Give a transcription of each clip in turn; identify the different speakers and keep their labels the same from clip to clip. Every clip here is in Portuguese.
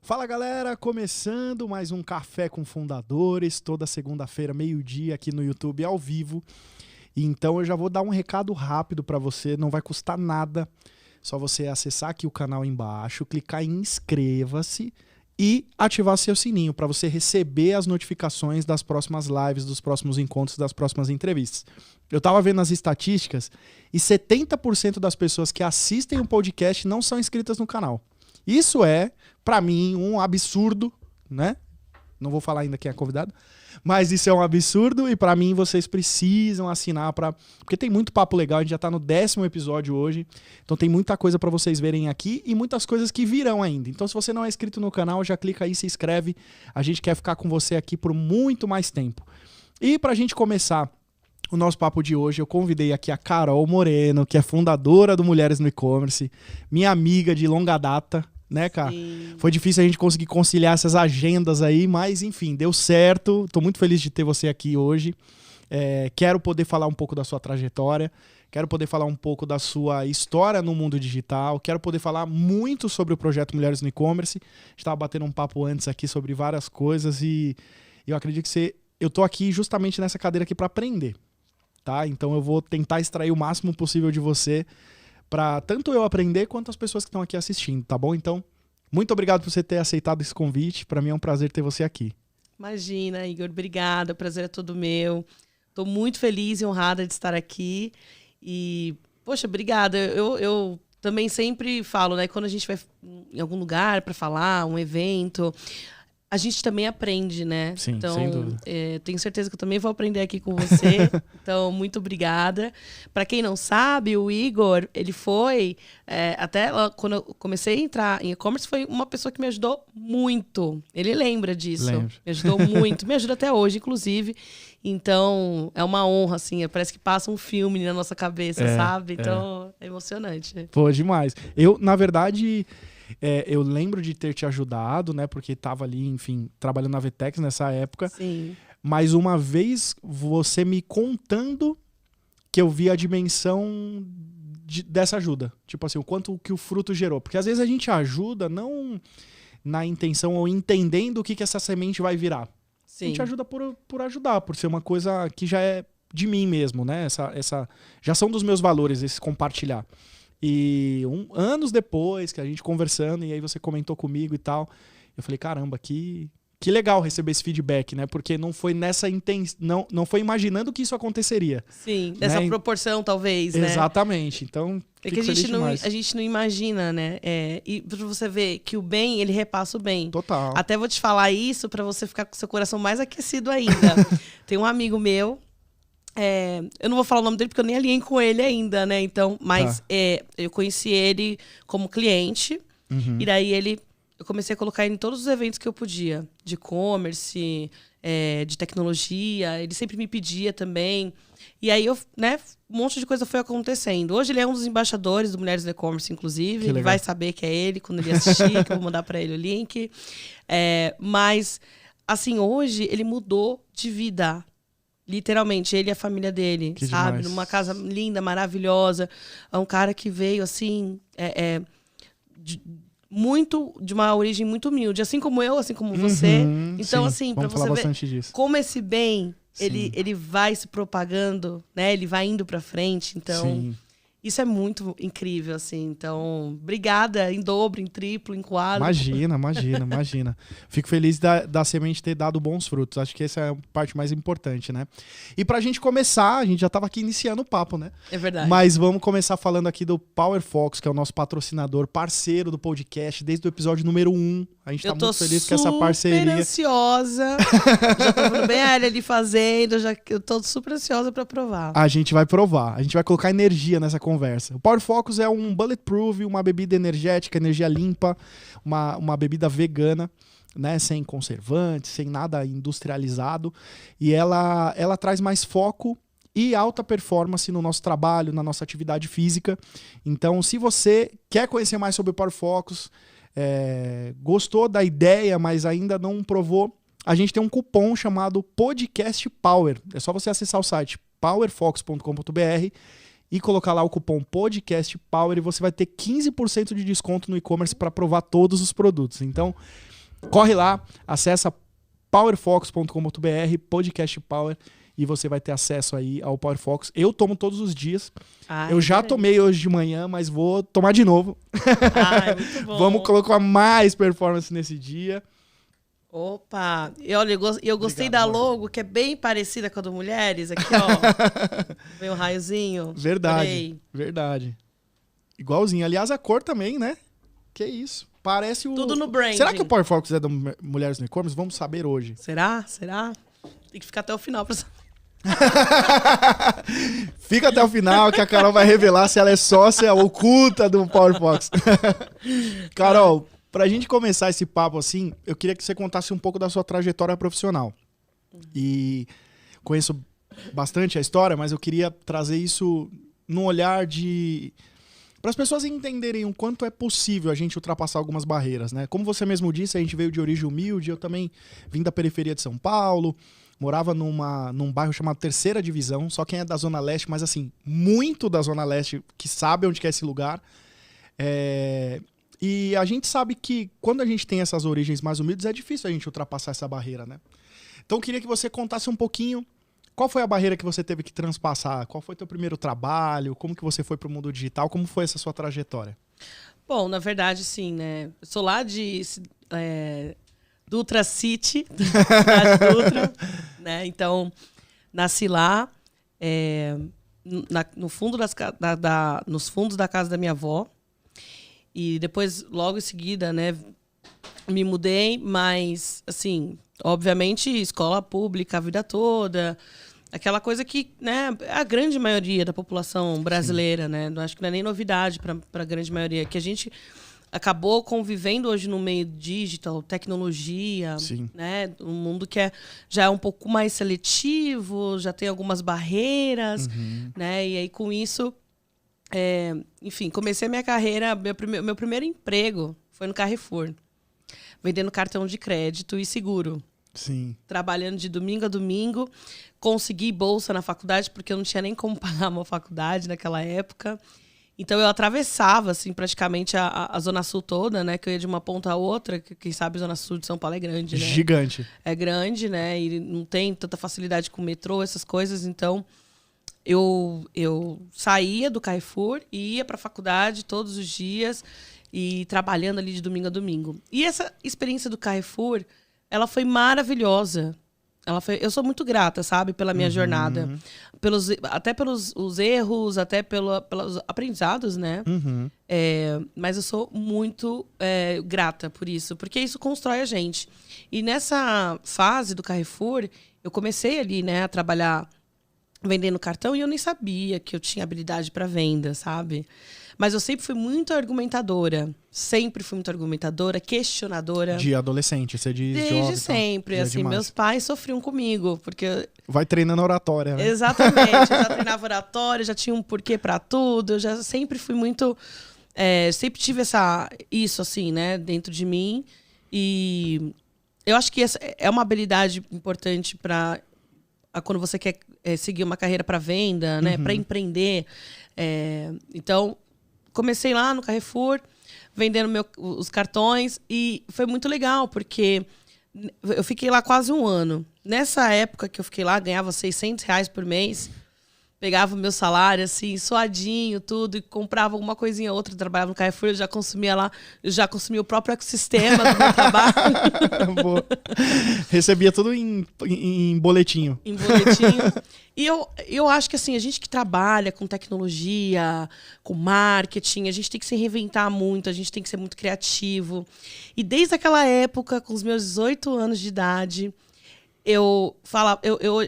Speaker 1: Fala galera, começando mais um Café com Fundadores, toda segunda-feira, meio-dia aqui no YouTube ao vivo. Então eu já vou dar um recado rápido para você, não vai custar nada, só você acessar aqui o canal embaixo, clicar em inscreva-se e ativar seu sininho para você receber as notificações das próximas lives, dos próximos encontros, das próximas entrevistas. Eu estava vendo as estatísticas e 70% das pessoas que assistem o podcast não são inscritas no canal. Isso é, para mim, um absurdo, né? Não vou falar ainda quem é convidado, mas isso é um absurdo e para mim vocês precisam assinar porque tem muito papo legal, a gente já tá no 10º episódio hoje, então tem muita coisa para vocês verem aqui e muitas coisas que virão ainda. Então se você não é inscrito no canal, já clica aí, se inscreve, a gente quer ficar com você aqui por muito mais tempo. E pra gente começar o nosso papo de hoje, eu convidei aqui a Carol Moreno, que é fundadora do Mulheres no E-Commerce, minha amiga de longa data, né, cara?
Speaker 2: Sim.
Speaker 1: Foi difícil a gente conseguir conciliar essas agendas aí, mas enfim, deu certo. Tô muito feliz de ter você aqui hoje. Quero poder falar um pouco da sua trajetória, quero poder falar um pouco da sua história no mundo digital, quero poder falar muito sobre o projeto Mulheres no E-Commerce. A gente estava batendo um papo antes aqui sobre várias coisas e eu acredito que eu tô aqui justamente nessa cadeira aqui para aprender, tá? Então eu vou tentar extrair o máximo possível de você, para tanto eu aprender quanto as pessoas que estão aqui assistindo, tá bom? Então, muito obrigado por você ter aceitado esse convite. Para mim é um prazer ter você aqui.
Speaker 2: Imagina, Igor, obrigada. O prazer é todo meu. Estou muito feliz e honrada de estar aqui. E, poxa, obrigada. Eu também sempre falo, né? Quando a gente vai em algum lugar para falar, um evento, a gente também aprende, né?
Speaker 1: Sim,
Speaker 2: então,
Speaker 1: sem dúvida.
Speaker 2: Tenho certeza que eu também vou aprender aqui com você. Então, muito obrigada. Para quem não sabe, o Igor, ele foi... até quando eu comecei a entrar em e-commerce, foi uma pessoa que me ajudou muito. Ele lembra disso.
Speaker 1: Lembro.
Speaker 2: Me ajudou muito. Me ajuda até hoje, inclusive. Então, é uma honra, assim. Parece que passa um filme na nossa cabeça, sabe? Então, é emocionante.
Speaker 1: Pô, demais. Eu, na verdade... eu lembro de ter te ajudado, né? Porque estava ali, enfim, trabalhando na Vetex nessa época.
Speaker 2: Sim.
Speaker 1: Mas uma vez você me contando que eu vi a dimensão dessa ajuda. Tipo assim, o quanto que o fruto gerou. Porque às vezes a gente ajuda não na intenção ou entendendo o que essa semente vai virar.
Speaker 2: Sim.
Speaker 1: A gente ajuda por ajudar, por ser uma coisa que já é de mim mesmo, né? Já são dos meus valores, esse compartilhar. E anos depois, que a gente conversando, e aí você comentou comigo e tal, eu falei, caramba, que legal receber esse feedback, né? Porque não foi nessa intenção, não foi imaginando que isso aconteceria.
Speaker 2: Sim, dessa
Speaker 1: né?
Speaker 2: proporção, talvez, né?
Speaker 1: Exatamente. Então,
Speaker 2: É que a gente não imagina, né? E pra você ver que o bem, ele repassa o bem.
Speaker 1: Total.
Speaker 2: Até vou te falar isso pra você ficar com seu coração mais aquecido ainda. Tem um amigo meu, eu não vou falar o nome dele porque eu nem alinhei com ele ainda, né? Então, mas eu conheci ele como cliente.
Speaker 1: Uhum.
Speaker 2: E daí eu comecei a colocar ele em todos os eventos que eu podia. De e-commerce, de tecnologia. Ele sempre me pedia também. E aí, um monte de coisa foi acontecendo. Hoje ele é um dos embaixadores do Mulheres no E-Commerce, inclusive. Ele vai saber que é ele quando ele assistir, que eu vou mandar para ele o link. Mas, assim, hoje ele mudou de vida. Literalmente, ele e a família dele,
Speaker 1: que
Speaker 2: sabe?
Speaker 1: Demais.
Speaker 2: Numa casa linda, maravilhosa. É um cara que veio, assim, de uma origem muito humilde. Assim como eu, assim como você. Então,
Speaker 1: sim.
Speaker 2: assim, pra
Speaker 1: Vamos falar
Speaker 2: você ver
Speaker 1: bastante disso.
Speaker 2: como esse bem, ele vai se propagando, né? Ele vai indo pra frente. Então,
Speaker 1: Sim.
Speaker 2: isso é muito incrível, assim. Então, obrigada em dobro, em triplo, em quadro.
Speaker 1: Imagina. Fico feliz da semente ter dado bons frutos. Acho que essa é a parte mais importante, né? E pra gente começar, a gente já tava aqui iniciando o papo, né?
Speaker 2: É verdade.
Speaker 1: Mas vamos começar falando aqui do Power Fox, que é o nosso patrocinador, parceiro do podcast, desde o episódio número 1. A gente tá muito feliz com essa parceria.
Speaker 2: Eu tô super ansiosa. Já tô vendo bem a Elia ali fazendo. Eu tô super ansiosa pra provar.
Speaker 1: A gente vai provar. A gente vai colocar energia nessa conversa. O Power Focus é um bulletproof, uma bebida energética, energia limpa, uma bebida vegana, né, sem conservantes, sem nada industrializado. E ela traz mais foco e alta performance no nosso trabalho, na nossa atividade física. Então, se você quer conhecer mais sobre o Power Focus, gostou da ideia, mas ainda não provou, a gente tem um cupom chamado Podcast Power. É só você acessar o site powerfox.com.br e colocar lá o cupom Podcast Power e você vai ter 15% de desconto no e-commerce para provar todos os produtos. Então, corre lá, acessa powerfox.com.br, podcast Power, e você vai ter acesso aí ao Power Fox. Eu tomo todos os dias. Eu já tomei hoje de manhã, mas vou tomar de novo.
Speaker 2: É muito bom.
Speaker 1: Vamos colocar mais performance nesse dia.
Speaker 2: Opa! E olha, eu gostei da logo, que é bem parecida com a do Mulheres. Aqui, ó. Vem um raiozinho.
Speaker 1: Verdade, verdade. Igualzinho. Aliás, a cor também, né? Que isso. Parece o...
Speaker 2: Tudo no branding.
Speaker 1: Será que o Power Fox é da Mulheres no E-Commerce? Vamos saber hoje.
Speaker 2: Será? Tem que ficar até o final pra saber.
Speaker 1: Fica até o final que a Carol vai revelar se ela é sócia oculta do Power Fox. Carol, pra gente começar esse papo assim, eu queria que você contasse um pouco da sua trajetória profissional. E conheço bastante a história, mas eu queria trazer isso num olhar de... para as pessoas entenderem o quanto é possível a gente ultrapassar algumas barreiras, né? Como você mesmo disse, a gente veio de origem humilde, eu também vim da periferia de São Paulo, morava num bairro chamado Terceira Divisão, só quem é da Zona Leste, mas assim, muito da Zona Leste, que sabe onde que é esse lugar. E a gente sabe que quando a gente tem essas origens mais humildes, é difícil a gente ultrapassar essa barreira, né? Então eu queria que você contasse um pouquinho qual foi a barreira que você teve que transpassar, qual foi teu primeiro trabalho, como que você foi pro mundo digital, como foi essa sua trajetória?
Speaker 2: Bom, na verdade, sim, né? Eu sou lá de Dutra City, cidade Dutra, né? Então, nasci lá, no fundo nos fundos da casa da minha avó. E depois, logo em seguida, né, me mudei, mas, assim, obviamente, escola pública a vida toda, aquela coisa que, né, a grande maioria da população brasileira, né, acho que não é nem novidade para a grande maioria, que a gente acabou convivendo hoje no meio digital, tecnologia,
Speaker 1: Sim.
Speaker 2: né, um mundo que já é um pouco mais seletivo, já tem algumas barreiras, né, e aí com isso, enfim, comecei a minha carreira, meu primeiro emprego foi no Carrefour, vendendo cartão de crédito e seguro.
Speaker 1: Sim.
Speaker 2: Trabalhando de domingo a domingo, consegui bolsa na faculdade, porque eu não tinha nem como pagar uma faculdade naquela época. Então eu atravessava, assim, praticamente a Zona Sul toda, né? Que eu ia de uma ponta a outra, que quem sabe a Zona Sul de São Paulo é grande, né?
Speaker 1: Gigante.
Speaker 2: É grande, né? E não tem tanta facilidade com o metrô, essas coisas. Então eu saía do Carrefour e ia para a faculdade todos os dias e trabalhando ali de domingo a domingo. E essa experiência do Carrefour, ela foi maravilhosa. Eu sou muito grata, sabe, pela minha jornada. Até pelos os erros, até pelos aprendizados, né? Mas eu sou muito grata por isso, porque isso constrói a gente. E nessa fase do Carrefour, eu comecei ali, né, a trabalhar vendendo cartão e eu nem sabia que eu tinha habilidade para venda, sabe? Mas eu sempre fui muito argumentadora. Sempre fui muito argumentadora, questionadora.
Speaker 1: De adolescente, você diz
Speaker 2: Desde
Speaker 1: jovem,
Speaker 2: sempre.
Speaker 1: então,
Speaker 2: Assim, meus pais sofriam comigo, porque...
Speaker 1: Vai treinando a oratória, né?
Speaker 2: Exatamente. Eu já treinava oratória, já tinha um porquê para tudo. Eu já sempre fui muito... sempre tive isso, assim, né? Dentro de mim. E eu acho que essa é uma habilidade importante para quando você quer seguir uma carreira para venda, né? Para empreender. Então... Comecei lá no Carrefour, vendendo os cartões, e foi muito legal, porque eu fiquei lá quase um ano. Nessa época que eu fiquei lá, ganhava R$600 por mês, pegava o meu salário, assim, suadinho, tudo, e comprava alguma coisinha ou outra, trabalhava no Carrefour, eu já consumia lá, eu já consumia o próprio ecossistema do meu trabalho.
Speaker 1: Boa. Recebia tudo em boletinho.
Speaker 2: Em boletinho. E eu acho que, assim, a gente que trabalha com tecnologia, com marketing, a gente tem que se reinventar muito, a gente tem que ser muito criativo. E desde aquela época, com os meus 18 anos de idade, eu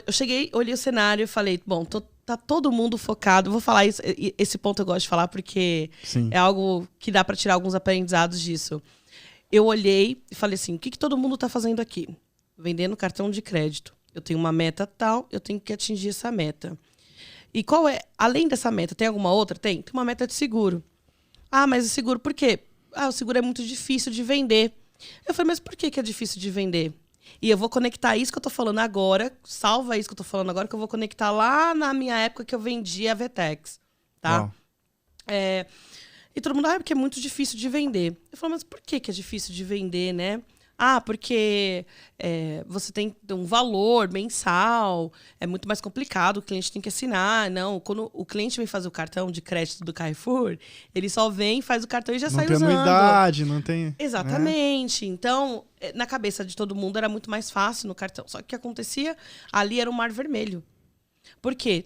Speaker 2: cheguei, olhei o cenário e falei, bom, tá todo mundo focado. Vou falar isso, esse ponto eu gosto de falar porque
Speaker 1: Sim.
Speaker 2: É algo que dá para tirar alguns aprendizados disso. Eu olhei e falei assim, o que todo mundo tá fazendo aqui? Vendendo cartão de crédito. Eu tenho uma meta tal, eu tenho que atingir essa meta. E qual é, além dessa meta, tem alguma outra? Tem uma meta de seguro. Ah, mas o seguro por quê? Ah, o seguro é muito difícil de vender. Eu falei, mas por que é difícil de vender? E eu vou conectar isso que eu tô falando agora, salva isso que eu tô falando agora, que eu vou conectar lá na minha época que eu vendia a Vetex, tá? E todo mundo, porque é muito difícil de vender. Eu falo, mas por que é difícil de vender, né? Ah, porque você tem um valor mensal, é muito mais complicado, o cliente tem que assinar. Não, quando o cliente vem fazer o cartão de crédito do Carrefour, ele só vem, faz o cartão e já sai usando.
Speaker 1: Não tem anuidade, não tem...
Speaker 2: Exatamente. Né? Então, na cabeça de todo mundo era muito mais fácil no cartão. Só que o que acontecia ali era um mar vermelho. Por quê?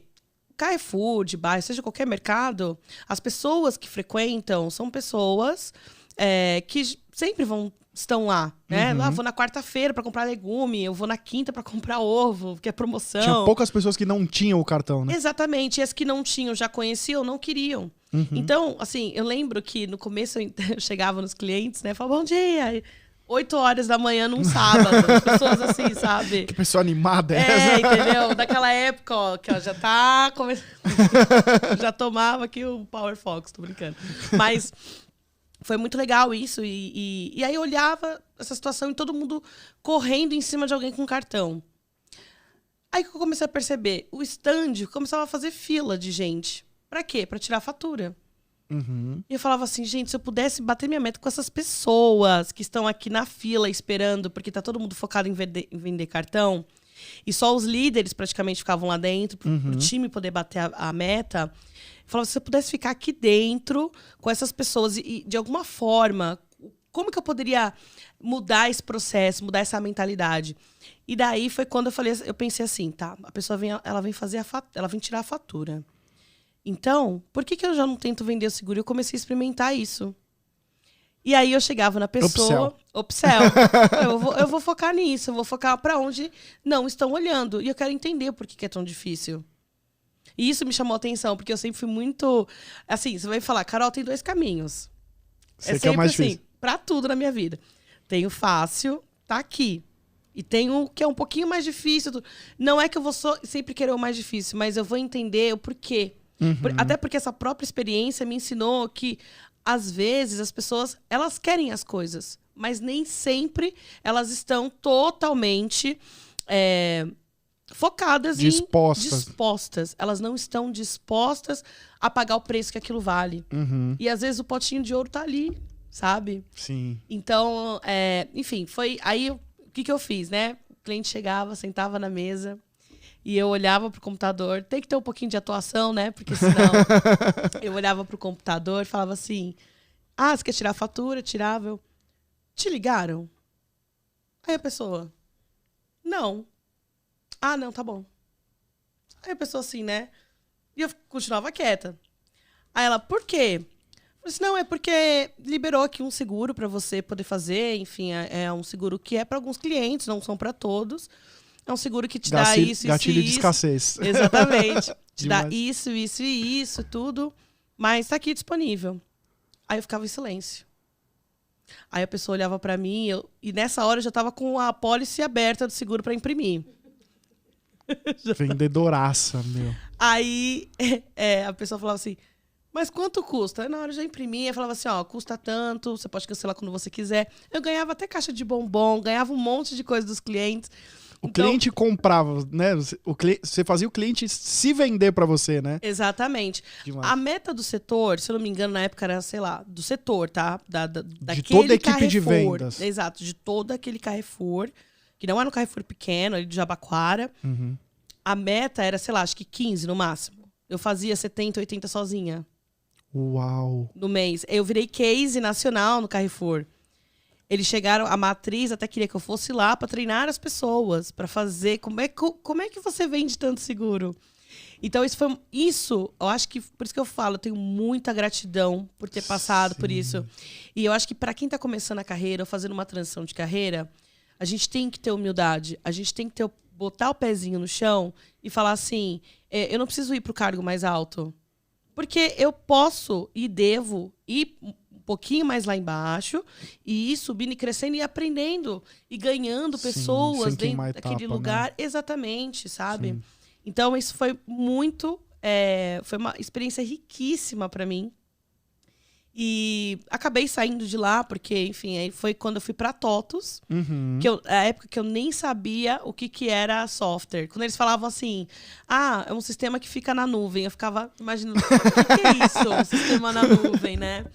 Speaker 2: Carrefour, de bairro, seja qualquer mercado, as pessoas que frequentam são pessoas que sempre estão lá, né?
Speaker 1: Uhum.
Speaker 2: Eu vou na quarta-feira para comprar legume, eu vou na quinta para comprar ovo, que é promoção.
Speaker 1: Tinha poucas pessoas que não tinham o cartão, né?
Speaker 2: Exatamente. E as que não tinham, já conheciam, não queriam.
Speaker 1: Uhum.
Speaker 2: Então, assim, eu lembro que no começo eu chegava nos clientes, né? Falava, bom dia! 8 horas da manhã num sábado. As pessoas assim, sabe?
Speaker 1: Que pessoa animada é essa?
Speaker 2: Entendeu? Daquela época, ó, que ela já tá começando. Já tomava aqui o Power Fox, tô brincando. Mas foi muito legal isso. E aí eu olhava essa situação e todo mundo correndo em cima de alguém com cartão. Aí que eu comecei a perceber, o stand começava a fazer fila de gente. Pra quê? Pra tirar a fatura.
Speaker 1: Uhum.
Speaker 2: E eu falava assim, gente, se eu pudesse bater minha meta com essas pessoas que estão aqui na fila esperando, porque tá todo mundo focado em vender cartão, e só os líderes praticamente ficavam lá dentro, pro time poder bater a meta. Eu falava, se eu pudesse ficar aqui dentro com essas pessoas e de alguma forma, como que eu poderia mudar esse processo, mudar essa mentalidade? E daí foi quando eu pensei assim, tá, a pessoa ela vem fazer ela vem tirar a fatura. Então, por que eu já não tento vender o seguro? Eu comecei a experimentar isso. E aí eu chegava na pessoa... Upsell. Eu vou focar nisso. Eu vou focar para onde não estão olhando. E eu quero entender por que é tão difícil. E isso me chamou a atenção, porque eu sempre fui muito... Assim, você vai falar, Carol, tem 2 caminhos.
Speaker 1: Você quer o mais difícil?
Speaker 2: Assim, pra tudo na minha vida. Tem o fácil, tá aqui. E tem o que é um pouquinho mais difícil. Não é que eu vou sempre querer o mais difícil, mas eu vou entender o porquê. Até porque essa própria experiência me ensinou que, às vezes, as pessoas elas querem as coisas, mas nem sempre elas estão totalmente focadas dispostas. Elas não estão dispostas a pagar o preço que aquilo vale. E, às vezes, o potinho de ouro tá ali, sabe?
Speaker 1: Sim.
Speaker 2: Então, enfim, foi... Aí, o que eu fiz, né? O cliente chegava, sentava na mesa... E eu olhava pro computador, tem que ter um pouquinho de atuação, né? Porque senão eu olhava pro computador e falava assim, você quer tirar a fatura? Tirava. Eu, te ligaram? Aí a pessoa, não. Não, tá bom. Aí a pessoa assim, né? E eu continuava quieta. Aí ela, por quê? Eu falei assim, não, é porque liberou aqui um seguro para você poder fazer, enfim, é um seguro que é para alguns clientes, não são para todos. É um seguro que te dá isso,
Speaker 1: gatilho
Speaker 2: isso,
Speaker 1: de escassez.
Speaker 2: Exatamente. Te dá isso, isso e isso, tudo. Mas tá aqui disponível. Aí eu ficava em silêncio. Aí a pessoa olhava pra mim e nessa hora eu já tava com a apólice aberta do seguro pra imprimir.
Speaker 1: Vendedoraça, meu.
Speaker 2: Aí a pessoa falava assim, mas quanto custa? Aí, na hora eu já imprimia, falava assim, custa tanto, você pode cancelar quando você quiser. Eu ganhava até caixa de bombom, ganhava um monte de coisa dos clientes.
Speaker 1: O cliente comprava, né? Você fazia o cliente se vender para você, né?
Speaker 2: Exatamente.
Speaker 1: Demais.
Speaker 2: A meta do setor, se eu não me engano, na época era, sei lá, do setor, tá?
Speaker 1: De toda a equipe
Speaker 2: Carrefour,
Speaker 1: de vendas.
Speaker 2: Exato, de todo aquele Carrefour, que não era um Carrefour pequeno, ali de Jabaquara. A meta era, sei lá, acho que 15 no máximo. Eu fazia 70, 80 sozinha.
Speaker 1: Uau!
Speaker 2: No mês. Eu virei case nacional no Carrefour. Eles chegaram, a matriz até queria que eu fosse lá para treinar as pessoas, para fazer... Como é que você vende tanto seguro? Então, eu acho que, por isso que eu falo, eu tenho muita gratidão por ter passado por isso. E eu acho que para quem está começando a carreira ou fazendo uma transição de carreira, a gente tem que ter humildade, a gente tem que botar o pezinho no chão e falar assim, eu não preciso ir para o cargo mais alto. Porque eu posso e devo ir um pouquinho mais lá embaixo e ir subindo e crescendo e aprendendo e ganhando pessoas dentro daquele lugar. Né? Exatamente, sabe? Sim. Então, isso foi muito... foi uma experiência riquíssima para mim. E acabei saindo de lá, porque, enfim, aí foi quando eu fui para TOTUS, a época que eu nem sabia o que era software. Quando eles falavam assim, é um sistema que fica na nuvem, eu ficava imaginando, o que é isso? Um sistema na nuvem, né?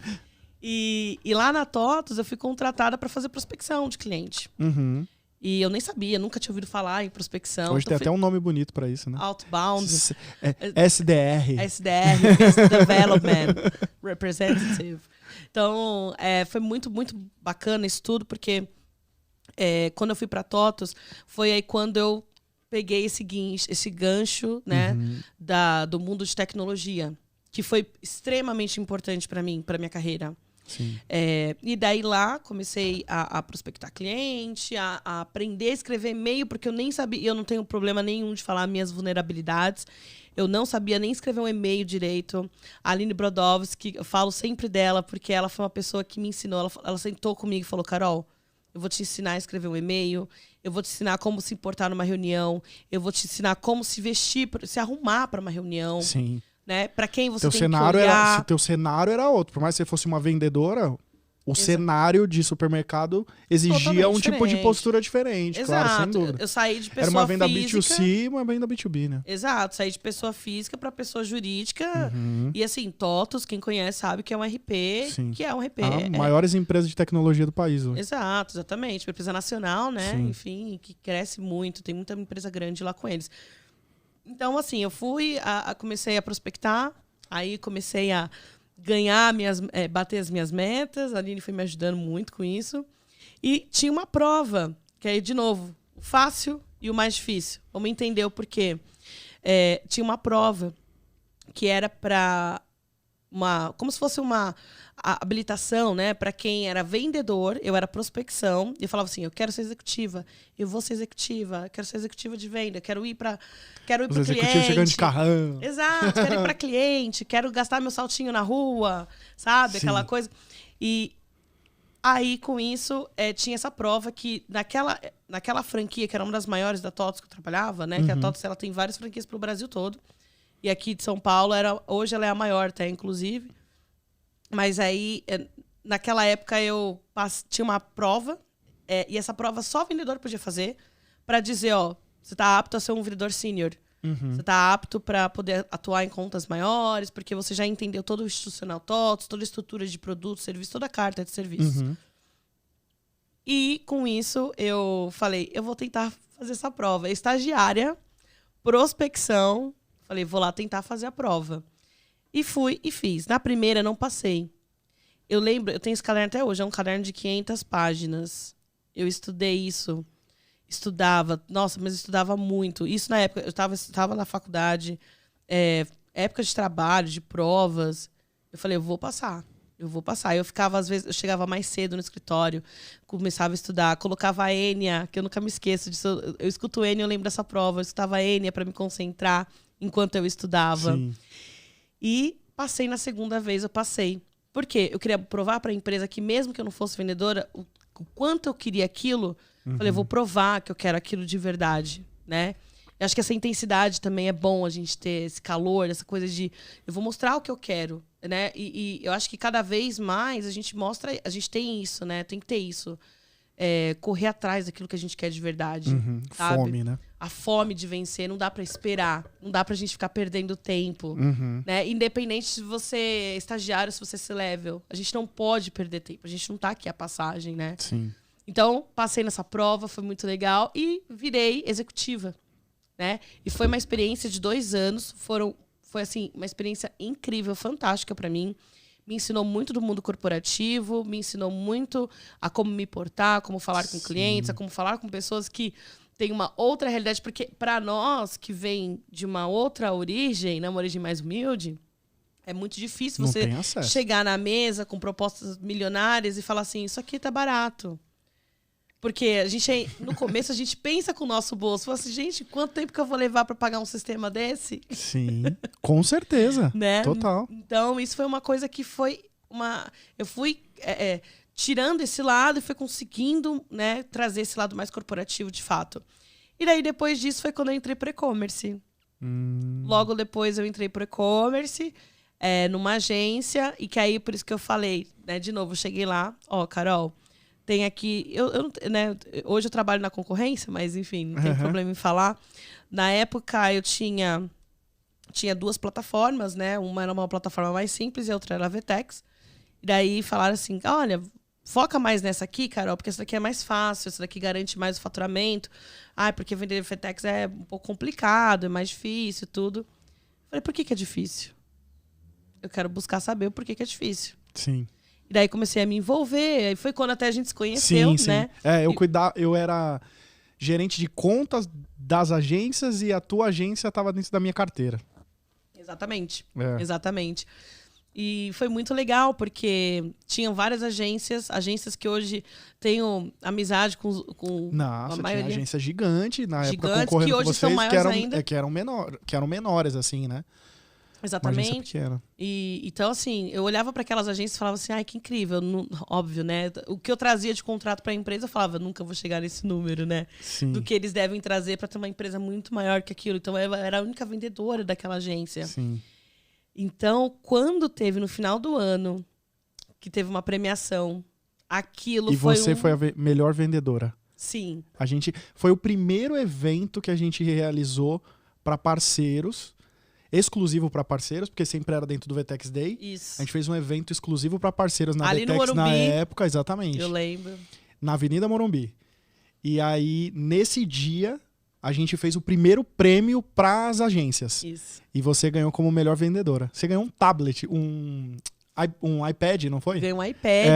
Speaker 2: E lá na TOTVS eu fui contratada para fazer prospecção de cliente.
Speaker 1: Uhum.
Speaker 2: E eu nem sabia, nunca tinha ouvido falar em prospecção.
Speaker 1: Hoje tem até um nome bonito para isso, né?
Speaker 2: Outbound.
Speaker 1: SDR.
Speaker 2: SDR, Business Development Representative. Então, foi muito, muito bacana isso tudo, porque quando eu fui para TOTVS, foi aí quando eu peguei esse gancho, né, do mundo de tecnologia, que foi extremamente importante para mim, para minha carreira.
Speaker 1: Sim.
Speaker 2: E daí lá comecei a prospectar cliente, a aprender a escrever e-mail, porque eu nem sabia, eu não tenho problema nenhum de falar minhas vulnerabilidades. Eu não sabia nem escrever um e-mail direito. A Aline Brodowski, eu falo sempre dela, porque ela foi uma pessoa que me ensinou. Ela sentou comigo e falou: Carol, eu vou te ensinar a escrever um e-mail, eu vou te ensinar como se importar numa reunião, eu vou te ensinar como se vestir, se arrumar para uma reunião.
Speaker 1: Sim.
Speaker 2: Né? Para quem você
Speaker 1: teu
Speaker 2: tem
Speaker 1: cenário
Speaker 2: que olhar.
Speaker 1: Se teu cenário era outro. Por mais que você fosse uma vendedora, o cenário de supermercado exigia
Speaker 2: totalmente
Speaker 1: tipo
Speaker 2: diferente.
Speaker 1: de postura diferente.
Speaker 2: Exato.
Speaker 1: Claro, sem dúvida.
Speaker 2: Eu saí de pessoa
Speaker 1: era uma venda
Speaker 2: física,
Speaker 1: B2C e uma venda B2B, né?
Speaker 2: Exato. Saí de pessoa física para pessoa jurídica. E assim, TOTVS, quem conhece sabe que é um RP,
Speaker 1: Sim.
Speaker 2: que é um RP.
Speaker 1: Maiores empresas de tecnologia do país hoje.
Speaker 2: Exato, exatamente. Uma empresa nacional, né?
Speaker 1: Sim.
Speaker 2: Enfim, que cresce muito. Tem muita empresa grande lá com eles. Então, assim, eu fui, comecei a prospectar. Aí comecei a ganhar, bater as minhas metas. A Aline foi me ajudando muito com isso. E tinha uma prova, que aí, de novo, o fácil e o mais difícil. Vamos entender o porquê. Tinha uma prova que era para como se fosse uma habilitação, né, para quem era vendedor. Eu era prospecção e eu falava assim: eu quero ser executiva, eu vou ser executiva, quero ser executiva de venda, quero ir para cliente.
Speaker 1: Os executivos chegando de carrão.
Speaker 2: Exato, quero ir para cliente, quero gastar meu saltinho na rua, sabe?
Speaker 1: Sim.
Speaker 2: Aquela coisa. E aí, com isso, tinha essa prova que naquela franquia, que era uma das maiores da TOTVS que eu trabalhava, né? Que a TOTVS ela tem várias franquias pro Brasil todo. E aqui de São Paulo, hoje ela é a maior, até, inclusive. Mas aí, naquela época, eu tinha uma prova. E essa prova só o vendedor podia fazer para dizer: ó, você está apto a ser um vendedor sênior. Você está apto para poder atuar em contas maiores, porque você já entendeu todo o institucional TOTVS, toda a estrutura de produto, serviço, toda a carta de serviço. E, com isso, eu falei: eu vou tentar fazer essa prova. Estagiária, prospecção. Falei: vou lá tentar fazer a prova. E fui e fiz. Na primeira, não passei. Eu lembro, eu tenho esse caderno até hoje, é um caderno de 500 páginas. Eu estudei isso. Estudava. Nossa, mas eu estudava muito. Isso na época, eu estava na faculdade, época de trabalho, de provas. Eu falei: eu vou passar. Eu vou passar. Eu ficava, às vezes, eu chegava mais cedo no escritório, começava a estudar, colocava a Enya, que eu nunca me esqueço disso. Eu escuto Enya, eu lembro dessa prova. Eu escutava a Enya para me concentrar enquanto eu estudava.
Speaker 1: Sim.
Speaker 2: E passei na segunda vez, eu passei. Por quê? Eu queria provar para a empresa que, mesmo que eu não fosse vendedora, o quanto eu queria aquilo, falei: eu vou provar que eu quero aquilo de verdade, né? Eu acho que essa intensidade também é bom a gente ter esse calor, essa coisa de eu vou mostrar o que eu quero, né? E eu acho que cada vez mais a gente tem isso, né? Tem que ter isso. Correr atrás daquilo que a gente quer de verdade. Sabe?
Speaker 1: Fome, né?
Speaker 2: A fome de vencer, não dá pra esperar. Não dá pra gente ficar perdendo tempo. Né? Independente se você é estagiário, se você é C-level. A gente não pode perder tempo. A gente não tá aqui a passagem, né?
Speaker 1: Sim.
Speaker 2: Então, passei nessa prova, foi muito legal. E virei executiva. Né? E foi uma experiência de 2 anos. Foi assim, uma experiência incrível, fantástica pra mim. Me ensinou muito do mundo corporativo, me ensinou muito a como me portar, como falar com clientes, a como falar com pessoas que têm uma outra realidade. Porque para nós, que vem de uma outra origem, né, uma origem mais humilde, é muito difícil você chegar na mesa com propostas milionárias e falar assim: isso aqui tá barato. Porque a gente, no começo, a gente pensa com o nosso bolso. Fala assim: gente, quanto tempo que eu vou levar para pagar um sistema desse?
Speaker 1: Sim, com certeza.
Speaker 2: Né?
Speaker 1: Total.
Speaker 2: Então, isso foi uma coisa que foi eu fui tirando esse lado e fui conseguindo, né, trazer esse lado mais corporativo, de fato. E daí, depois disso, foi quando eu entrei para o e-commerce. Logo depois, eu entrei para o e-commerce, numa agência. E que aí, por isso que eu falei, né, de novo, eu cheguei lá: ó, Carol, tem aqui... né, hoje eu trabalho na concorrência, mas, enfim, não tem problema em falar. Na época, eu tinha 2 plataformas, né? Uma era uma plataforma mais simples e a outra era a Vetex. E daí falaram assim, olha, foca mais nessa aqui, Carol, porque essa daqui é mais fácil, essa daqui garante mais o faturamento. Porque vender FedEx é um pouco complicado, é mais difícil, tudo. Falei, por que é difícil? Eu quero buscar saber o porquê que é difícil.
Speaker 1: Sim.
Speaker 2: E daí comecei a me envolver, aí foi quando até a gente se conheceu,
Speaker 1: sim.
Speaker 2: né?
Speaker 1: Eu era gerente de contas das agências e a tua agência estava dentro da minha carteira.
Speaker 2: Exatamente. E foi muito legal, porque tinham várias agências que hoje tenho amizade com
Speaker 1: Nossa,
Speaker 2: a maioria.
Speaker 1: tinha agência gigante na época
Speaker 2: Gigantes,
Speaker 1: concorrendo
Speaker 2: que hoje
Speaker 1: com vocês,
Speaker 2: são maiores ainda.
Speaker 1: que eram menores, assim, né?
Speaker 2: Exatamente.
Speaker 1: Uma agência pequena.
Speaker 2: E, então, assim, eu olhava para aquelas agências e falava assim, ai, que incrível. Óbvio, né? O que eu trazia de contrato para a empresa, eu falava, nunca vou chegar nesse número, né?
Speaker 1: Sim.
Speaker 2: Do que eles devem trazer para ter uma empresa muito maior que aquilo. Então, eu era a única vendedora daquela agência.
Speaker 1: Sim.
Speaker 2: Então, quando teve no final do ano, que teve uma premiação, aquilo
Speaker 1: e
Speaker 2: foi
Speaker 1: você foi a melhor vendedora.
Speaker 2: Sim.
Speaker 1: Foi o primeiro evento que a gente realizou para parceiros, exclusivo para parceiros, porque sempre era dentro do VTEX Day.
Speaker 2: Isso.
Speaker 1: A gente fez um evento exclusivo para parceiros na
Speaker 2: Ali no
Speaker 1: VTEX na
Speaker 2: Morumbi.
Speaker 1: época, exatamente.
Speaker 2: Eu lembro.
Speaker 1: Na Avenida Morumbi. E aí, nesse dia, a gente fez o primeiro prêmio para as agências.
Speaker 2: Isso.
Speaker 1: E você ganhou como melhor vendedora. Você ganhou um tablet, um iPad, não foi?
Speaker 2: Eu ganhei um iPad.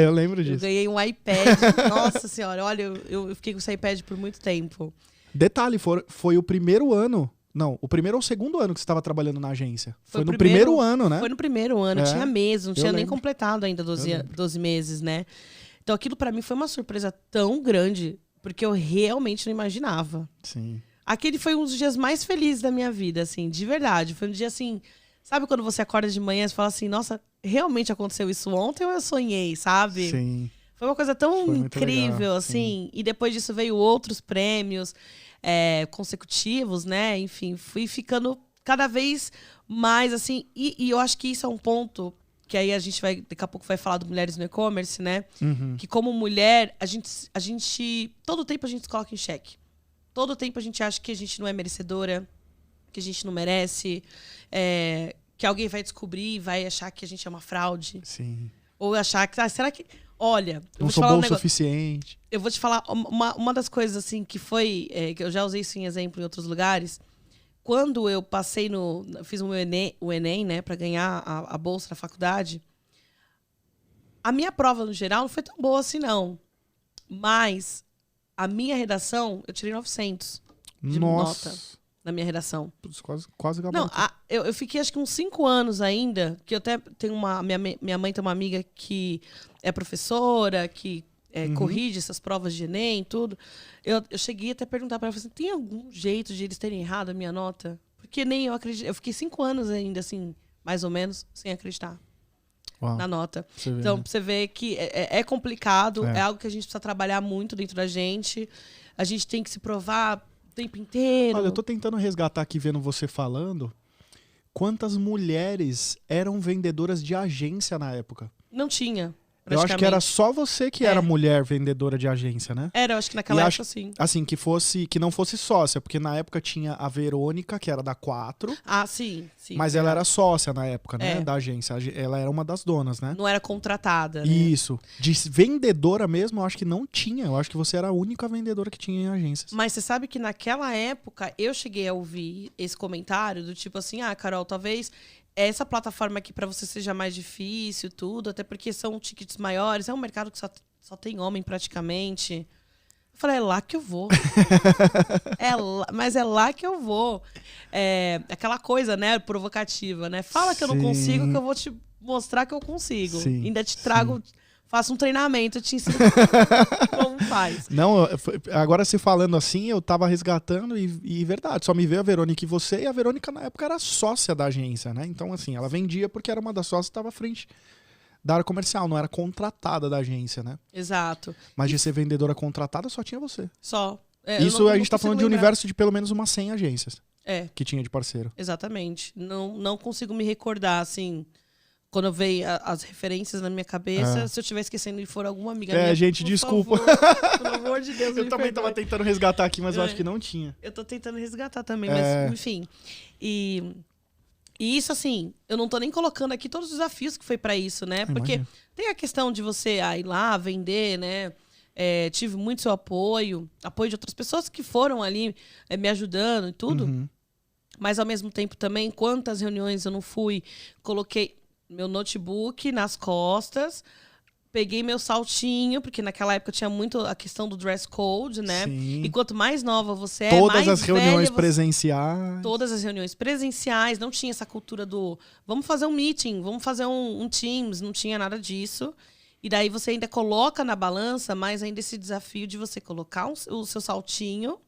Speaker 1: Eu lembro disso.
Speaker 2: Eu ganhei um iPad. Nossa senhora, olha, eu fiquei com esse iPad por muito tempo.
Speaker 1: Detalhe, foi o primeiro ano. Não, o primeiro ou o segundo ano que você estava trabalhando na agência. Foi no
Speaker 2: primeiro
Speaker 1: primeiro ano, né?
Speaker 2: Foi no primeiro ano, tinha meses, não tinha nem
Speaker 1: lembro.
Speaker 2: completado ainda 12 meses, né? Então aquilo pra mim foi uma surpresa tão grande, porque eu realmente não imaginava.
Speaker 1: Sim.
Speaker 2: Aquele foi um dos dias mais felizes da minha vida, assim, de verdade. Foi um dia assim, sabe quando você acorda de manhã e fala assim, nossa, realmente aconteceu isso ontem ou eu sonhei, sabe?
Speaker 1: Sim.
Speaker 2: Foi uma coisa tão
Speaker 1: Foi muito
Speaker 2: incrível,
Speaker 1: legal,
Speaker 2: assim.
Speaker 1: sim.
Speaker 2: E depois disso veio outros prêmios consecutivos, né? Enfim, fui ficando cada vez mais, assim. E eu acho que isso é um ponto que aí a gente vai, daqui a pouco vai falar do Mulheres no E-Commerce, né?
Speaker 1: Uhum.
Speaker 2: Que como mulher, a gente todo tempo a gente se coloca em xeque. Todo tempo a gente acha que a gente não é merecedora, que a gente não merece, que alguém vai descobrir e vai achar que a gente é uma fraude.
Speaker 1: Sim.
Speaker 2: Ou achar que, será que... Olha,
Speaker 1: Não sou bom o suficiente.
Speaker 2: Eu vou te falar uma das coisas assim que foi, que eu já usei isso em exemplo em outros lugares. Quando eu passei fiz o Enem, né, para ganhar a bolsa da faculdade, a minha prova no geral não foi tão boa assim não. Mas a minha redação, eu tirei 900 de nota na minha redação.
Speaker 1: Quase acabou.
Speaker 2: Não, eu fiquei acho que uns 5 anos ainda, que eu até tenho minha mãe tem uma amiga que é professora, que corrige essas provas de Enem e tudo. Eu cheguei até a perguntar para ela, assim, tem algum jeito de eles terem errado a minha nota? Porque nem eu acredito. Eu fiquei 5 anos ainda, assim, mais ou menos, sem acreditar na nota. Então,
Speaker 1: né?
Speaker 2: pra você ver que é complicado, é algo que a gente precisa trabalhar muito dentro da gente. A gente tem que se provar o tempo inteiro.
Speaker 1: Olha, eu tô tentando resgatar aqui, vendo você falando, quantas mulheres eram vendedoras de agência na época.
Speaker 2: Não tinha.
Speaker 1: Eu acho que era só você que era mulher vendedora de agência, né?
Speaker 2: Era, eu acho que naquela época sim.
Speaker 1: Assim, que não fosse sócia, porque na época tinha a Verônica, que era da 4.
Speaker 2: Ah, sim.
Speaker 1: Mas ela era sócia na época, né? Da agência. Ela era uma das donas, né?
Speaker 2: Não era contratada, né?
Speaker 1: Isso. De vendedora mesmo, eu acho que não tinha. Eu acho que você era a única vendedora que tinha em agências.
Speaker 2: Mas você sabe que naquela época eu cheguei a ouvir esse comentário do tipo assim, Carol, talvez essa plataforma aqui para você seja mais difícil, tudo, até porque são tickets maiores, é um mercado que só tem homem praticamente. Eu falei, é lá que eu vou. Mas é lá que eu vou. Aquela coisa, né, provocativa, né? Fala que eu não consigo, que eu vou te mostrar que eu consigo.
Speaker 1: Sim,
Speaker 2: ainda te trago, faço um treinamento, te ensino como faz.
Speaker 1: Não, agora se falando assim, eu tava resgatando e verdade, só me veio a Verônica e você, e a Verônica na época era sócia da agência, né? Então, assim, ela vendia porque era uma das sócias que estava à frente da área comercial, não era contratada da agência, né?
Speaker 2: Exato.
Speaker 1: Mas de ser vendedora contratada, só tinha você.
Speaker 2: Só.
Speaker 1: Isso a gente tá falando de universo de pelo menos umas 100 agências que tinha de parceiro.
Speaker 2: Exatamente. Não consigo me recordar, assim... Quando veio as referências na minha cabeça, se eu estiver esquecendo e for alguma amiga minha,
Speaker 1: gente, desculpa.
Speaker 2: Pelo amor de Deus,
Speaker 1: eu também tava tentando resgatar aqui, mas eu acho que não tinha.
Speaker 2: Eu tô tentando resgatar também, mas enfim. E E isso, assim, eu não tô nem colocando aqui todos os desafios que foi pra isso, né? Porque
Speaker 1: Imagina.
Speaker 2: tem a questão de você ir lá, vender, né? Tive muito seu apoio de outras pessoas que foram ali me ajudando e tudo.
Speaker 1: Uhum.
Speaker 2: Mas, ao mesmo tempo, também, quantas reuniões eu não fui, coloquei meu notebook nas costas, peguei meu saltinho, porque naquela época tinha muito a questão do dress code, né?
Speaker 1: Sim.
Speaker 2: E quanto mais nova você é,
Speaker 1: Todas
Speaker 2: mais
Speaker 1: as reuniões
Speaker 2: velha
Speaker 1: presenciais.
Speaker 2: Todas as reuniões presenciais, não tinha essa cultura do vamos fazer um meeting, vamos fazer um Teams, não tinha nada disso. E daí você ainda coloca na balança, mas ainda esse desafio de você colocar o seu saltinho,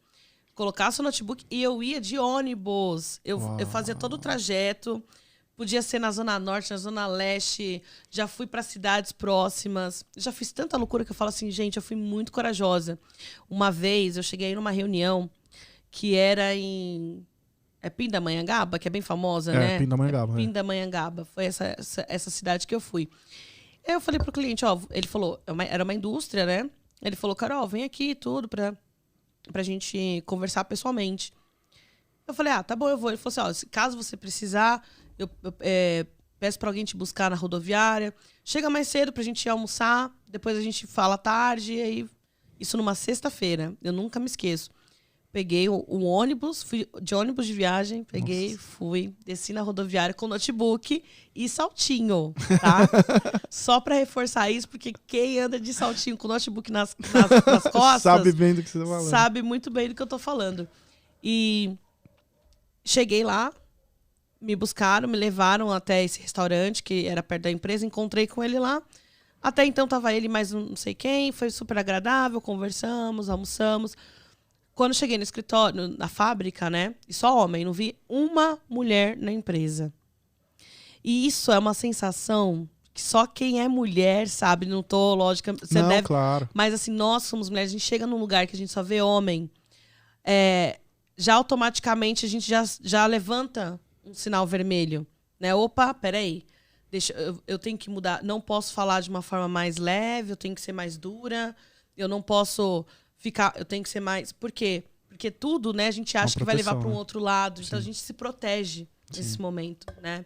Speaker 2: colocar seu notebook, e eu ia de ônibus. Eu fazia todo o trajeto, podia ser na Zona Norte, na Zona Leste, já fui para cidades próximas, já fiz tanta loucura que eu falo assim, gente, eu fui muito corajosa. Uma vez eu cheguei numa reunião que era em Pindamonhangaba, que é bem famosa, né?
Speaker 1: Pindamonhangaba.
Speaker 2: Pindamonhangaba. Foi essa cidade que eu fui. Aí eu falei pro cliente, ó, ele falou, era uma indústria, né? Ele falou, Carol, vem aqui tudo pra gente conversar pessoalmente. Eu falei, tá bom, eu vou. Ele falou assim, ó, caso você precisar, eu peço pra alguém te buscar na rodoviária. Chega mais cedo pra gente ir almoçar, depois a gente fala à tarde, e aí... Isso numa sexta-feira, eu nunca me esqueço. Peguei o ônibus, fui de ônibus de viagem, fui, desci na rodoviária com notebook e saltinho, tá? Só pra reforçar isso, porque quem anda de saltinho com notebook nas costas...
Speaker 1: Sabe bem do que você tá falando.
Speaker 2: Sabe muito bem do que eu tô falando. E cheguei lá, me buscaram, me levaram até esse restaurante, que era perto da empresa, encontrei com ele lá. Até então tava ele mais não sei quem, foi super agradável, conversamos, almoçamos... Quando cheguei no escritório, na fábrica, né? E só homem, não vi uma mulher na empresa. E isso é uma sensação que só quem é mulher sabe. Não tô, lógica, você
Speaker 1: não,
Speaker 2: deve...
Speaker 1: claro.
Speaker 2: Mas assim, nós somos mulheres, a gente chega num lugar que a gente só vê homem, já automaticamente a gente já levanta um sinal vermelho, né? Opa, peraí, eu tenho que mudar. Não posso falar de uma forma mais leve, eu tenho que ser mais dura, eu não posso... eu tenho que ser mais... Por quê? Porque tudo, né, a gente acha que vai levar para um outro lado. Então, a gente se protege nesse momento, né?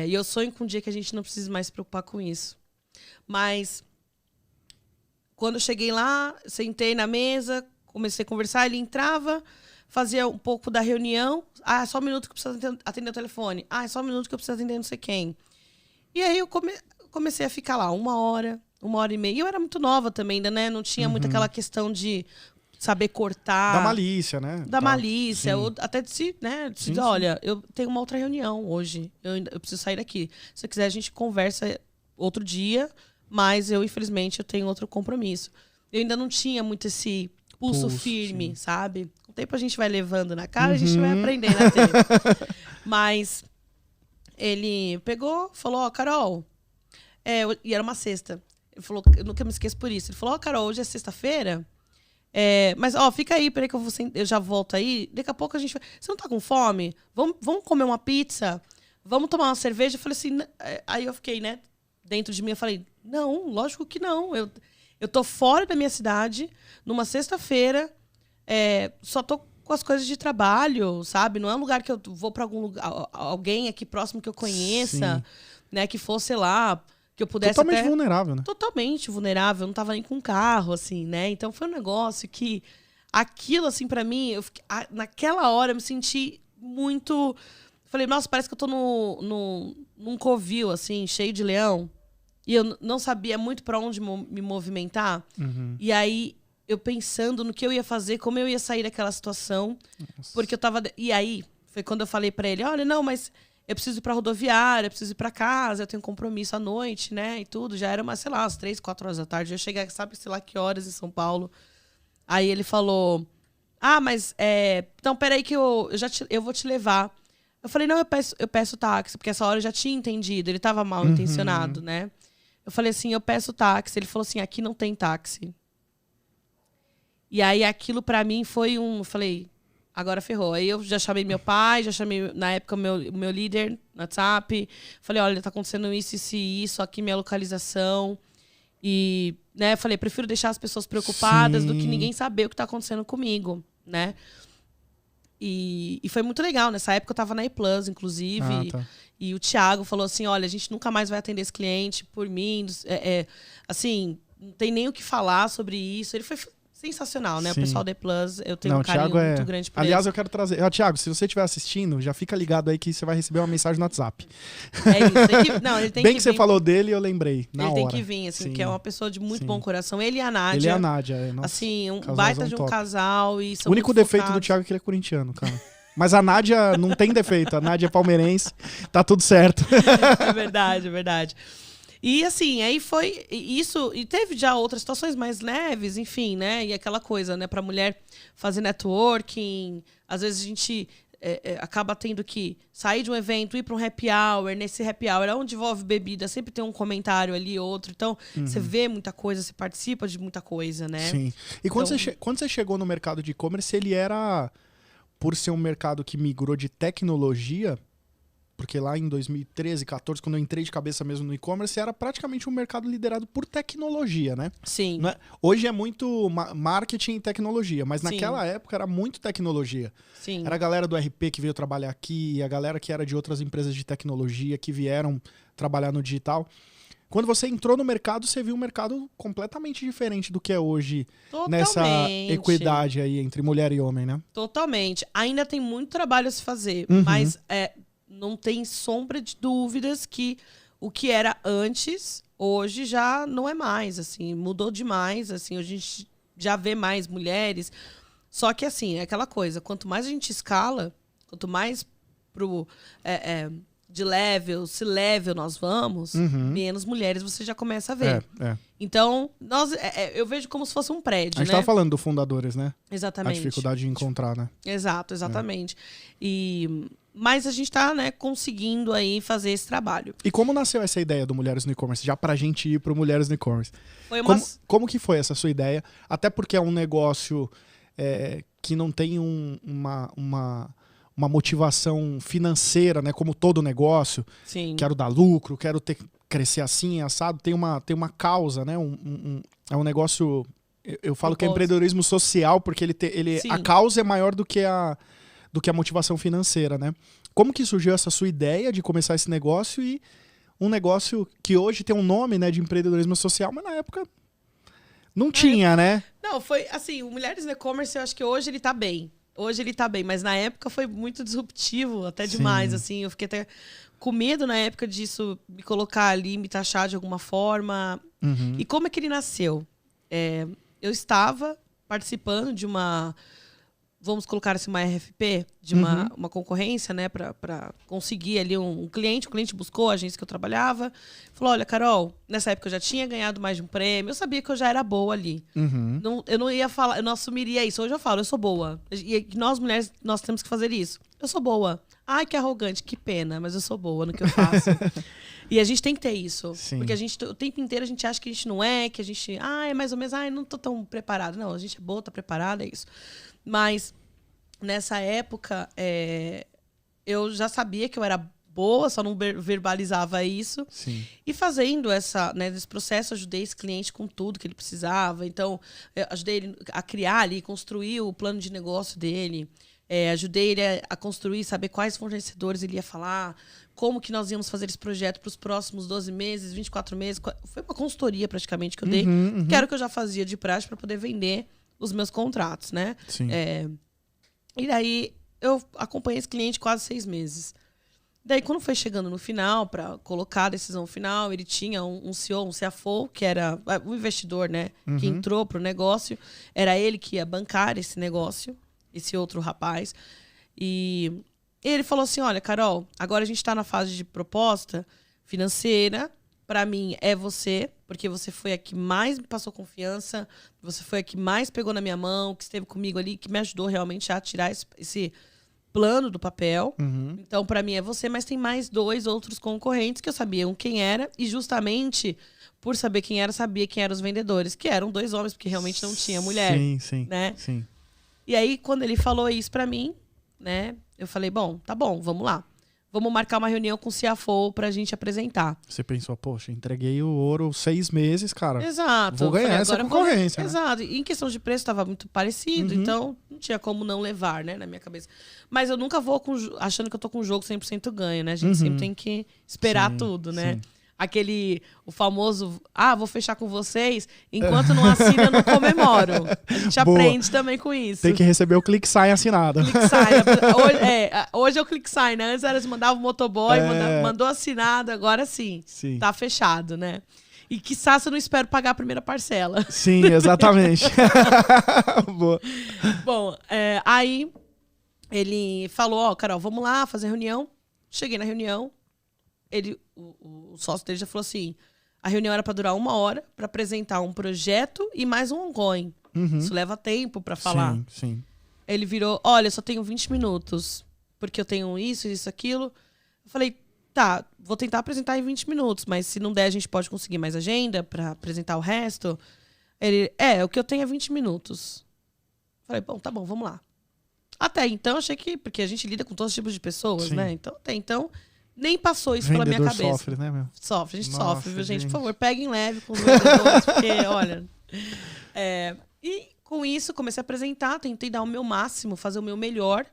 Speaker 2: E eu sonho com um dia que a gente não precise mais se preocupar com isso. Mas, quando eu cheguei lá, sentei na mesa, comecei a conversar, ele entrava, fazia um pouco da reunião. Só um minuto que eu preciso atender o telefone. Só um minuto que eu preciso atender não sei quem. E aí, eu comecei a ficar lá 1h30. E eu era muito nova também, ainda, né? Não tinha muito aquela questão de saber cortar.
Speaker 1: Da malícia, né?
Speaker 2: Da malícia. Ou até de se, né? De se dizer,
Speaker 1: sim.
Speaker 2: olha, eu tenho uma outra reunião hoje. Eu preciso sair daqui. Se você quiser, a gente conversa outro dia. Mas eu, infelizmente, eu tenho outro compromisso. Eu ainda não tinha muito esse pulso firme, sabe? Com o tempo a gente vai levando na cara, a gente vai aprendendo a ter. Mas ele pegou, falou, Carol... e era uma sexta. Ele falou, eu nunca me esqueço por isso. Ele falou, Carol, hoje é sexta-feira. Mas, fica aí, peraí que eu já volto aí. Daqui a pouco a gente vai... Você não tá com fome? Vamos comer uma pizza? Vamos tomar uma cerveja? Eu falei assim... Aí eu fiquei, né? Dentro de mim, eu falei, não, lógico que não. Eu tô fora da minha cidade, numa sexta-feira. Só tô com as coisas de trabalho, sabe? Não é um lugar que eu vou pra algum lugar... Alguém aqui próximo que eu conheça, né? Que fosse, sei lá... Que eu pudesse
Speaker 1: totalmente vulnerável, né?
Speaker 2: Totalmente vulnerável. Eu não tava nem com carro, assim, né? Então, foi um negócio que... Aquilo, assim, pra mim... naquela hora, eu me senti muito... Falei, nossa, parece que eu tô num covil, assim, cheio de leão. E eu não sabia muito pra onde me movimentar. E aí, eu pensando no que eu ia fazer, como eu ia sair daquela situação. Nossa. Porque eu tava... E aí, foi quando eu falei pra ele, olha, não, mas... Eu preciso ir pra rodoviária, eu preciso ir pra casa, eu tenho compromisso à noite, né? E tudo. Já era, sei lá, às 3, 4 horas da tarde. Eu cheguei, sabe, sei lá que horas em São Paulo. Aí ele falou, mas então peraí que eu vou te levar. Eu falei, não, eu peço táxi, porque essa hora eu já tinha entendido. Ele tava mal intencionado, né? Eu falei assim, eu peço táxi. Ele falou assim, aqui não tem táxi. E aí aquilo pra mim foi eu falei... Agora ferrou. Aí eu já chamei meu pai, já chamei, na época, o meu líder no WhatsApp. Falei, olha, tá acontecendo isso, aqui minha localização. E, né, falei, prefiro deixar as pessoas preocupadas do que ninguém saber o que tá acontecendo comigo, né? E foi muito legal. Nessa época eu tava na E+, inclusive.
Speaker 1: Tá.
Speaker 2: E o Thiago falou assim, olha, a gente nunca mais vai atender esse cliente por mim. Assim, não tem nem o que falar sobre isso. Ele foi sensacional, né?
Speaker 1: Sim.
Speaker 2: O pessoal da E+, eu tenho
Speaker 1: Não,
Speaker 2: um carinho
Speaker 1: Thiago
Speaker 2: muito grande por
Speaker 1: Aliás,
Speaker 2: ele.
Speaker 1: eu quero trazer... Thiago, se você estiver assistindo, já fica ligado aí que você vai receber uma mensagem no WhatsApp.
Speaker 2: É isso. Não, ele tem
Speaker 1: Bem
Speaker 2: que
Speaker 1: que você
Speaker 2: vir.
Speaker 1: falou dele, eu lembrei, na
Speaker 2: Ele
Speaker 1: hora.
Speaker 2: tem que vir, assim,
Speaker 1: Sim.
Speaker 2: que é uma pessoa de muito
Speaker 1: Sim.
Speaker 2: bom coração. Ele e a Nádia.
Speaker 1: Ele é a Nádia. Nossa,
Speaker 2: assim, um
Speaker 1: casalzão
Speaker 2: baita de um
Speaker 1: top.
Speaker 2: casal. E são
Speaker 1: O único
Speaker 2: muito
Speaker 1: defeito do
Speaker 2: focados.
Speaker 1: Thiago é que ele é corintiano, cara. Mas a Nádia não tem defeito. A Nádia é palmeirense. Tá tudo certo.
Speaker 2: É verdade, é verdade. E assim, aí foi isso. E teve já outras situações mais leves, enfim, né? E aquela coisa, né? Pra mulher fazer networking. Às vezes a gente acaba tendo que sair de um evento, ir para um happy hour. Nesse happy hour, onde envolve bebida, sempre tem um comentário ali, outro. Então, você vê muita coisa, você participa de muita coisa, né?
Speaker 1: Sim. E quando,
Speaker 2: Então-
Speaker 1: quando você chegou no mercado de e-commerce, ele era, por ser um mercado que migrou de tecnologia, porque lá em 2013, 2014, quando eu entrei de cabeça mesmo no e-commerce, era praticamente um mercado liderado por tecnologia, né?
Speaker 2: Sim.
Speaker 1: Não é- Hoje é muito marketing e tecnologia, mas
Speaker 2: Sim.
Speaker 1: naquela época era muito tecnologia.
Speaker 2: Sim.
Speaker 1: Era a galera do RP que veio trabalhar aqui, a galera que era de outras empresas de tecnologia que vieram trabalhar no digital. Quando você entrou no mercado, você viu um mercado completamente diferente do que é hoje, nessa
Speaker 2: Totalmente.
Speaker 1: equidade aí entre mulher e homem, né?
Speaker 2: Totalmente. Ainda tem muito trabalho a se fazer,
Speaker 1: Uhum.
Speaker 2: mas não tem sombra de dúvidas que o que era antes, hoje já não é mais, assim, mudou demais, assim, hoje a gente já vê mais mulheres. Só que, assim, é aquela coisa, quanto mais a gente escala, quanto mais pro de level, se level nós vamos, menos mulheres você já começa a ver.
Speaker 1: É.
Speaker 2: Então, eu vejo como se fosse um prédio,
Speaker 1: A gente
Speaker 2: né?
Speaker 1: tava falando do fundadores, né?
Speaker 2: Exatamente.
Speaker 1: A dificuldade de encontrar, né?
Speaker 2: Exato, exatamente. Mas a gente tá, né, conseguindo aí fazer esse trabalho.
Speaker 1: E como nasceu essa ideia do Mulheres no E-Commerce? Já pra gente ir pro Mulheres no E-Commerce.
Speaker 2: Foi uma...
Speaker 1: Como que foi essa sua ideia? Até porque é um negócio que não tem uma motivação financeira, né? Como todo negócio.
Speaker 2: Sim.
Speaker 1: Quero dar lucro, quero crescer assim, assado. Tem uma causa, né? É um negócio... Eu falo que é empreendedorismo social, porque a causa é maior do que a motivação financeira, né? Como que surgiu essa sua ideia de começar esse negócio e um negócio que hoje tem um nome, né, de empreendedorismo social, mas na época não tinha, né?
Speaker 2: Não, foi assim, o Mulheres no E-Commerce, eu acho que hoje ele tá bem. Hoje ele tá bem, mas na época foi muito disruptivo, até demais, assim. Eu fiquei até com medo na época disso, me colocar ali, me taxar de alguma forma. E como é que ele nasceu? Eu estava participando de uma... Vamos colocar assim, uma RFP, de uma concorrência, né, para conseguir ali um cliente. O cliente buscou a agência que eu trabalhava. Falou, olha, Carol, nessa época eu já tinha ganhado mais de um prêmio. Eu sabia que eu já era boa ali. Eu não ia falar, eu não assumiria isso. Hoje eu falo, eu sou boa. E nós, mulheres, nós temos que fazer isso. Eu sou boa. Ai, que arrogante, que pena, mas eu sou boa no que eu faço. E a gente tem que ter isso.
Speaker 1: Sim.
Speaker 2: Porque o tempo inteiro a gente acha que a gente não é, que a gente... é mais ou menos, não tô tão preparada. Não, a gente é boa, tá preparada, é isso. Mas, nessa época, eu já sabia que eu era boa, só não verbalizava isso.
Speaker 1: Sim.
Speaker 2: E fazendo nesse processo, ajudei esse cliente com tudo que ele precisava. Então, ajudei ele a criar ali, construir o plano de negócio dele. Ajudei ele a construir, saber quais fornecedores ele ia falar, como que nós íamos fazer esse projeto para os próximos 12 meses, 24 meses. Foi uma consultoria, praticamente, que eu dei. Que era o que eu já fazia de praxe para poder vender os meus contratos, né?
Speaker 1: Sim.
Speaker 2: E daí, eu acompanhei esse cliente quase 6 meses. Daí, quando foi chegando no final, para colocar a decisão final, ele tinha um CEO, um CFO, que era o investidor, né? Que entrou para o negócio. Era ele que ia bancar esse negócio, esse outro rapaz. E ele falou assim, olha, Carol, agora a gente está na fase de proposta financeira. Para mim, é você, porque você foi a que mais me passou confiança, você foi a que mais pegou na minha mão, que esteve comigo ali, que me ajudou realmente a tirar esse plano do papel. Então, para mim, é você, mas tem mais 2 outros concorrentes que eu sabia quem era, e justamente por saber quem era, sabia quem eram os vendedores, que eram 2 homens, porque realmente não tinha mulher.
Speaker 1: Sim.
Speaker 2: Né?
Speaker 1: Sim.
Speaker 2: E aí, quando ele falou isso para mim, né, eu falei, bom, tá bom, vamos lá. vamos marcar uma reunião com o CFO pra gente apresentar.
Speaker 1: Você pensou, poxa, entreguei o ouro 6 meses, cara.
Speaker 2: Exato.
Speaker 1: Vou ganhar essa concorrência. Né?
Speaker 2: Exato. E em questão de preço tava muito parecido, então não tinha como não levar, né, na minha cabeça. Mas eu nunca vou achando que eu tô com o jogo 100% ganho, né? A gente sempre tem que esperar tudo, né? Sim. O famoso, vou fechar com vocês, enquanto não assina, eu não comemoro. A gente aprende também com isso.
Speaker 1: Tem que receber o ClickSign assinado.
Speaker 2: Hoje é o ClickSign, né? Antes era mandava o motoboy, mandou assinado, agora sim. Tá fechado, né? E quiçá você não espera pagar a primeira parcela.
Speaker 1: Sim, exatamente. Boa.
Speaker 2: Bom, aí ele falou, Carol, vamos lá fazer reunião. Cheguei na reunião. O sócio dele já falou assim, a reunião era para durar 1 hora, para apresentar um projeto e mais um ongoing. Isso leva tempo para falar.
Speaker 1: Sim.
Speaker 2: Ele virou, olha, eu só tenho 20 minutos, porque eu tenho isso, aquilo. Eu falei, tá, vou tentar apresentar em 20 minutos, mas se não der, a gente pode conseguir mais agenda para apresentar o resto. Ele, o que eu tenho é 20 minutos. Eu falei, bom, tá bom, vamos lá. Até então, eu achei que, porque a gente lida com todos os tipos de pessoas, né? Então, até então... Nem passou isso pela minha cabeça.
Speaker 1: Sofre, né, meu?
Speaker 2: Sofre, a gente sofre, viu, gente? Por favor, peguem leve com os vendedores, porque, olha... E com isso, comecei a apresentar, tentei dar o meu máximo, fazer o meu melhor.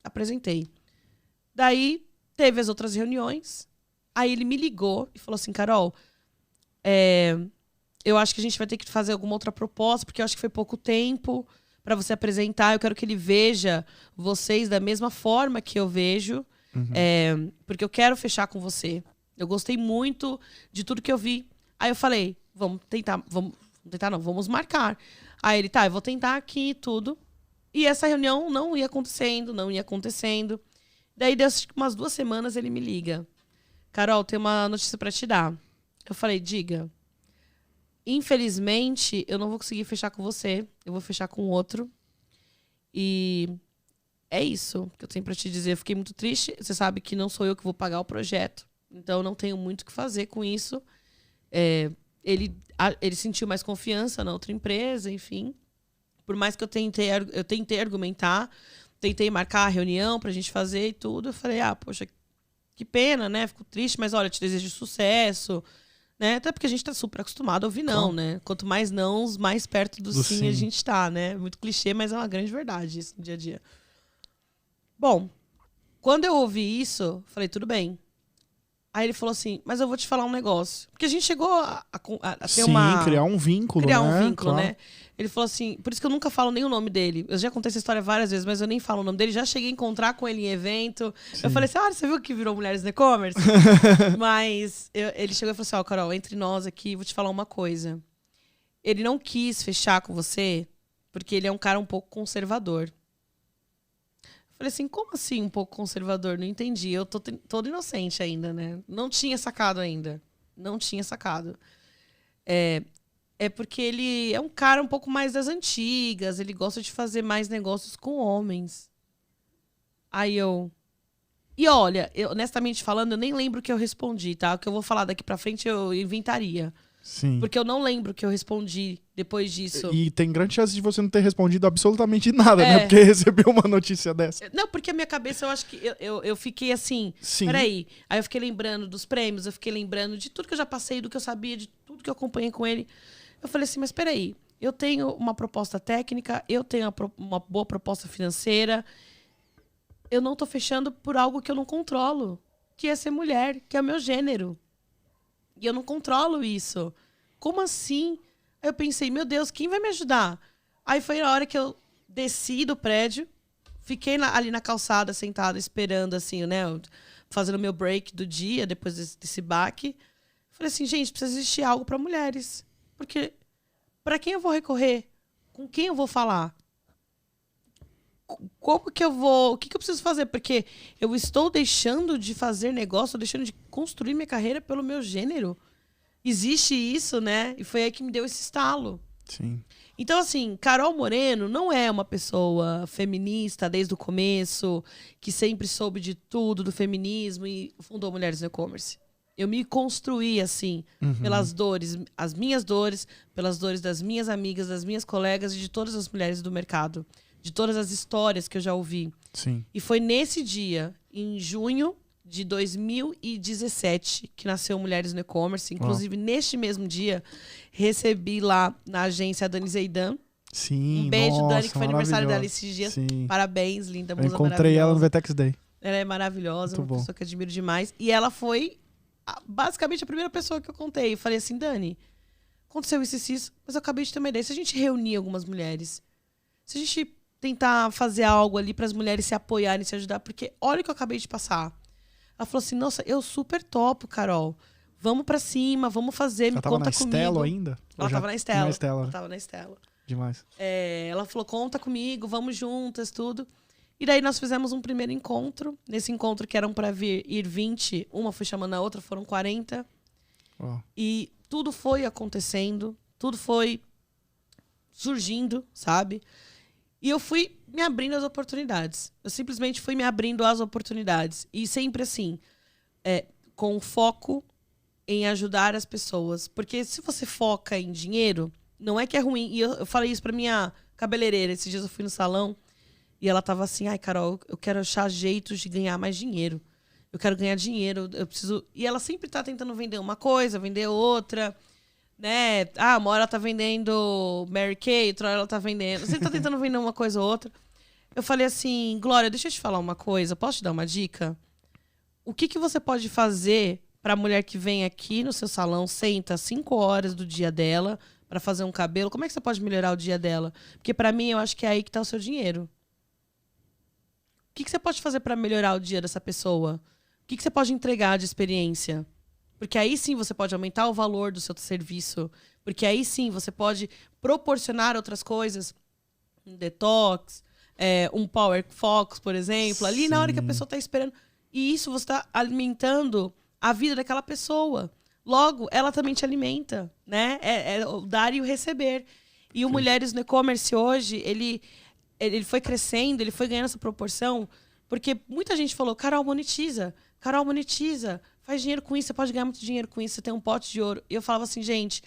Speaker 2: Apresentei. Daí, teve as outras reuniões. Aí ele me ligou e falou assim, Carol, eu acho que a gente vai ter que fazer alguma outra proposta, porque eu acho que foi pouco tempo para você apresentar. Eu quero que ele veja vocês da mesma forma que eu vejo. Porque eu quero fechar com você. Eu gostei muito de tudo que eu vi. Aí eu falei, vamos marcar. Aí ele, eu vou tentar aqui e tudo. E essa reunião não ia acontecendo. Daí, deu umas 2 semanas, ele me liga. Carol, tem uma notícia pra te dar. Eu falei, diga. Infelizmente, eu não vou conseguir fechar com você. Eu vou fechar com outro. E... é isso que eu tenho pra te dizer. Eu fiquei muito triste. Você sabe que não sou eu que vou pagar o projeto. Então, eu não tenho muito o que fazer com isso. Ele sentiu mais confiança na outra empresa, enfim. Por mais que eu tentei argumentar, tentei marcar a reunião pra gente fazer e tudo. Eu falei, poxa, que pena, né? Fico triste, mas olha, te desejo sucesso. Né? Até porque a gente tá super acostumado a ouvir não, né? Quanto mais não, mais perto do sim a gente tá, né? Muito clichê, mas é uma grande verdade isso no dia a dia. Bom, quando eu ouvi isso, falei, tudo bem. Aí ele falou assim, mas eu vou te falar um negócio. Porque a gente chegou a ter
Speaker 1: criar um vínculo,
Speaker 2: claro. Né? Ele falou assim, por isso que eu nunca falo nem o nome dele. Eu já contei essa história várias vezes, mas eu nem falo o nome dele. Já cheguei a encontrar com ele em evento. Sim. Eu falei assim, você viu que virou Mulheres no E-Commerce? Mas ele chegou e falou assim, Carol, entre nós aqui, vou te falar uma coisa. Ele não quis fechar com você porque ele é um cara um pouco conservador. Falei assim, como assim um pouco conservador? Não entendi. Eu tô toda inocente ainda, né? Não tinha sacado ainda. É porque ele é um cara um pouco mais das antigas. Ele gosta de fazer mais negócios com homens. Aí E olha, honestamente falando, eu nem lembro o que eu respondi, tá? O que eu vou falar daqui pra frente eu inventaria.
Speaker 1: Sim.
Speaker 2: Porque eu não lembro o que eu respondi depois disso.
Speaker 1: E tem grande chance de você não ter respondido absolutamente nada, né? Porque recebeu uma notícia dessa.
Speaker 2: Não, porque a minha cabeça, eu acho que eu fiquei assim...
Speaker 1: Sim.
Speaker 2: Peraí. Aí eu fiquei lembrando dos prêmios, eu fiquei lembrando de tudo que eu já passei, do que eu sabia, de tudo que eu acompanhei com ele. Eu falei assim, mas peraí. Eu tenho uma proposta técnica, eu tenho uma boa proposta financeira. Eu não tô fechando por algo que eu não controlo. Que é ser mulher, que é o meu gênero. E eu não controlo isso. Como assim? Aí eu pensei, meu Deus, quem vai me ajudar? Aí foi a hora que eu desci do prédio, fiquei ali na calçada, sentada, esperando, assim, né? Fazendo meu break do dia, depois desse baque. Falei assim, gente, precisa existir algo para mulheres. Porque para quem eu vou recorrer? Com quem eu vou falar? Como que eu vou... O que eu preciso fazer? Porque eu estou deixando de fazer negócio, deixando de construir minha carreira pelo meu gênero. Existe isso, né? E foi aí que me deu esse estalo.
Speaker 1: Sim.
Speaker 2: Então, assim, Carol Moreno não é uma pessoa feminista desde o começo, que sempre soube de tudo do feminismo e fundou Mulheres no E-Commerce. Eu me construí, assim, pelas dores, as minhas dores, pelas dores das minhas amigas, das minhas colegas e de todas as mulheres do mercado. de todas as histórias que eu já ouvi.
Speaker 1: Sim.
Speaker 2: E foi nesse dia, em junho de 2017, que nasceu Mulheres no E-Commerce. Inclusive, neste mesmo dia, recebi lá na agência a Dani Zeidan.
Speaker 1: Sim,
Speaker 2: Um beijo,
Speaker 1: nossa,
Speaker 2: Dani, que foi aniversário dela
Speaker 1: maravilhosa.
Speaker 2: esses dias.
Speaker 1: Sim.
Speaker 2: Parabéns, linda,
Speaker 1: Eu
Speaker 2: musa
Speaker 1: encontrei ela no
Speaker 2: maravilhosa.
Speaker 1: Vetex Day.
Speaker 2: Ela é maravilhosa,
Speaker 1: Muito
Speaker 2: uma
Speaker 1: bom.
Speaker 2: pessoa que admiro demais. E ela foi basicamente a primeira pessoa que eu contei. Eu falei assim, Dani, aconteceu isso, mas eu acabei de ter uma ideia. Se a gente reunir algumas mulheres, se a gente tentar fazer algo ali para as mulheres se apoiarem, se ajudar, porque olha o que eu acabei de passar. Ela falou assim, nossa, eu super topo, Carol. Vamos pra cima, vamos fazer, me conta comigo.
Speaker 1: Ela tava na Estela ainda?
Speaker 2: Ela tava na Estela.
Speaker 1: Ela
Speaker 2: tava na Estela.
Speaker 1: Demais.
Speaker 2: Ela falou, conta comigo, vamos juntas, tudo. E daí nós fizemos um primeiro encontro. Nesse encontro que eram pra ir 20, uma foi chamando a outra, foram 40.
Speaker 1: Oh.
Speaker 2: E tudo foi acontecendo, tudo foi surgindo, sabe? E eu fui me abrindo às oportunidades. Eu simplesmente fui me abrindo às oportunidades. E sempre assim, com foco em ajudar as pessoas. Porque se você foca em dinheiro, não é que é ruim. E eu falei isso pra minha cabeleireira. Esses dias eu fui no salão e ela tava assim, ai, Carol, eu quero achar jeitos de ganhar mais dinheiro. Eu quero ganhar dinheiro, eu preciso... E ela sempre tá tentando vender uma coisa, vender outra, né? Ah, uma hora ela tá vendendo Mary Kay, outra hora ela tá vendendo... Sempre tá tentando vender uma coisa ou outra. Eu falei assim, Glória, deixa eu te falar uma coisa, posso te dar uma dica? O que você pode fazer pra mulher que vem aqui no seu salão, senta 5 horas do dia dela pra fazer um cabelo? Como é que você pode melhorar o dia dela? Porque pra mim, eu acho que é aí que tá o seu dinheiro. O que você pode fazer pra melhorar o dia dessa pessoa? O que você pode entregar de experiência? Porque aí sim você pode aumentar o valor do seu serviço. Porque aí sim você pode proporcionar outras coisas. Um detox, um Power Fox, por exemplo. Ali na hora que a pessoa está esperando. E isso você está alimentando a vida daquela pessoa. Logo, ela também te alimenta, né? É o dar e o receber. E o Mulheres no E-Commerce hoje, ele foi crescendo, ele foi ganhando essa proporção. Porque muita gente falou, Carol, monetiza. Carol, monetiza, faz dinheiro com isso, você pode ganhar muito dinheiro com isso, você tem um pote de ouro. E eu falava assim, gente,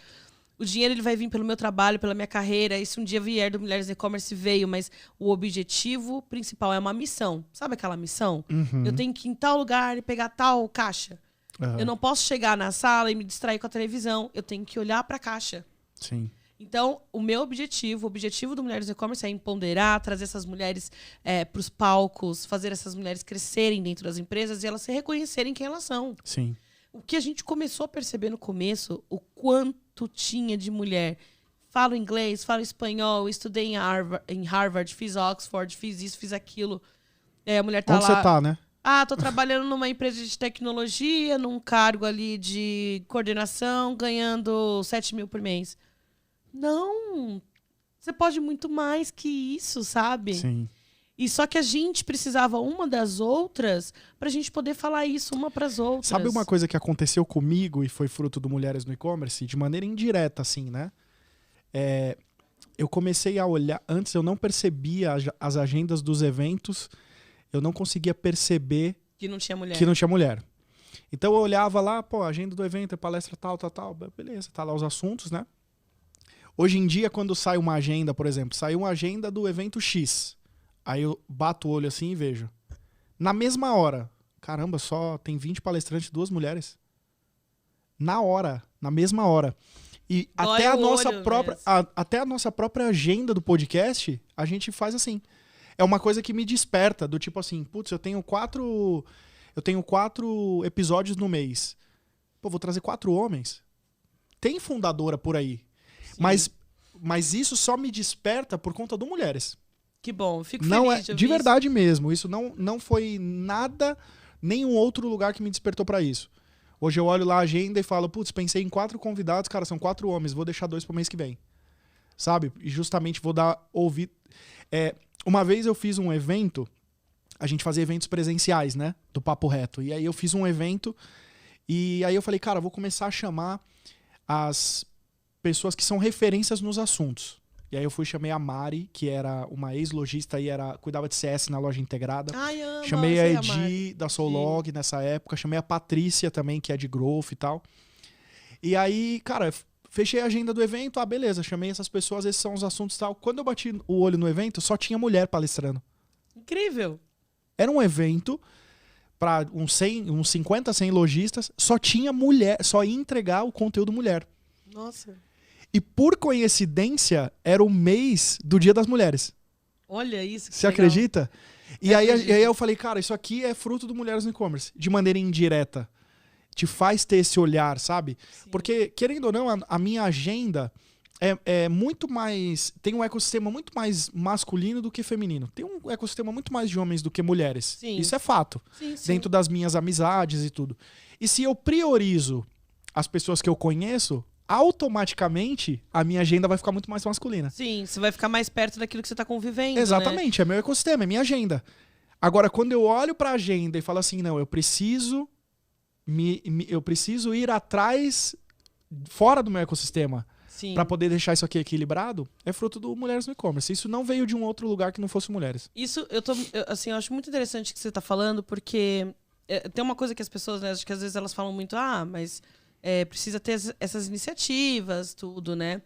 Speaker 2: o dinheiro ele vai vir pelo meu trabalho, pela minha carreira, e se um dia vier do Mulheres no E-Commerce, veio, mas o objetivo principal é uma missão. Sabe aquela missão?
Speaker 1: Uhum.
Speaker 2: Eu tenho que ir em tal lugar e pegar tal caixa.
Speaker 1: Uhum.
Speaker 2: Eu não posso chegar na sala e me distrair com a televisão, eu tenho que olhar para a caixa.
Speaker 1: Sim.
Speaker 2: Então, o objetivo do Mulheres no E-Commerce é empoderar, trazer essas mulheres para os palcos, fazer essas mulheres crescerem dentro das empresas e elas se reconhecerem quem elas são.
Speaker 1: Sim.
Speaker 2: O que a gente começou a perceber no começo, o quanto tinha de mulher. Falo inglês, falo espanhol, estudei em Harvard, fiz Oxford, fiz isso, fiz aquilo. A mulher tá
Speaker 1: Onde
Speaker 2: lá...
Speaker 1: você tá, né?
Speaker 2: Ah, tô trabalhando numa empresa de tecnologia, num cargo ali de coordenação, ganhando 7 mil por mês. Não, você pode muito mais que isso, sabe?
Speaker 1: Sim.
Speaker 2: E só que a gente precisava uma das outras pra gente poder falar isso uma pras outras.
Speaker 1: Sabe uma coisa que aconteceu comigo e foi fruto do Mulheres no E-Commerce? De maneira indireta, assim, né? Eu comecei a olhar... Antes eu não percebia as agendas dos eventos, eu não conseguia perceber
Speaker 2: que não tinha mulher.
Speaker 1: Que não tinha mulher. Então eu olhava lá, pô, a agenda do evento é palestra tal. Beleza, tá lá os assuntos, né? Hoje em dia, quando sai uma agenda, por exemplo, saiu uma agenda do evento X. Aí eu bato o olho assim e vejo. Na mesma hora, caramba, só tem 20 palestrantes, 2 mulheres. Na mesma hora. E até a nossa própria agenda do podcast, a gente faz assim. É uma coisa que me desperta, do tipo assim, putz, eu tenho 4 episódios no mês. Pô, vou trazer 4 homens. Tem fundadora por aí. Mas isso só me desperta por conta do Mulheres.
Speaker 2: Que bom, fico
Speaker 1: não
Speaker 2: feliz
Speaker 1: de verdade mesmo. Isso não foi nada, nenhum outro lugar que me despertou pra isso. Hoje eu olho lá a agenda e falo, putz, pensei em 4 convidados, cara, são 4 homens, vou deixar 2 pro mês que vem. Sabe? E justamente vou dar ouvido. Uma vez eu fiz um evento, a gente fazia eventos presenciais, né? Do Papo Reto. E aí eu fiz um evento e aí eu falei, cara, vou começar a chamar as pessoas que são referências nos assuntos. E aí eu chamei a Mari, que era uma ex-lojista e cuidava de CS na loja integrada.
Speaker 2: Ai, amo,
Speaker 1: chamei a Edi, da Soulog, nessa época. Chamei a Patrícia também, que é de Growth e tal. E aí, cara, Fechei a agenda do evento, beleza, chamei essas pessoas, esses são os assuntos e tal. Quando eu bati o olho no evento, só tinha mulher palestrando.
Speaker 2: Incrível.
Speaker 1: Era um evento para uns 50, 100 lojistas, só tinha mulher, só ia entregar o conteúdo mulher.
Speaker 2: Nossa.
Speaker 1: E por coincidência, era o mês do Dia das Mulheres.
Speaker 2: Olha isso.
Speaker 1: Você acredita? E aí eu falei, cara, isso aqui é fruto do Mulheres no E-Commerce, de maneira indireta. Te faz ter esse olhar, sabe? Sim. Porque, querendo ou não, a minha agenda é muito mais... Tem um ecossistema muito mais masculino do que feminino. Tem um ecossistema muito mais de homens do que mulheres. Sim. Isso é fato. Sim. Dentro das minhas amizades e tudo. E se eu priorizo as pessoas que eu conheço, automaticamente a minha agenda vai ficar muito mais masculina.
Speaker 2: Sim, você vai ficar mais perto daquilo que você está convivendo.
Speaker 1: Exatamente,
Speaker 2: né?
Speaker 1: É meu ecossistema, é minha agenda. Agora, quando eu olho para a agenda e falo assim, não, eu preciso ir atrás fora do meu ecossistema para poder deixar isso aqui equilibrado, é fruto do Mulheres no E-Commerce. Isso não veio de um outro lugar que não fosse mulheres.
Speaker 2: Isso, eu acho muito interessante o que você está falando, porque tem uma coisa que as pessoas, né, acho que às vezes elas falam muito, mas precisa ter essas iniciativas, tudo, né?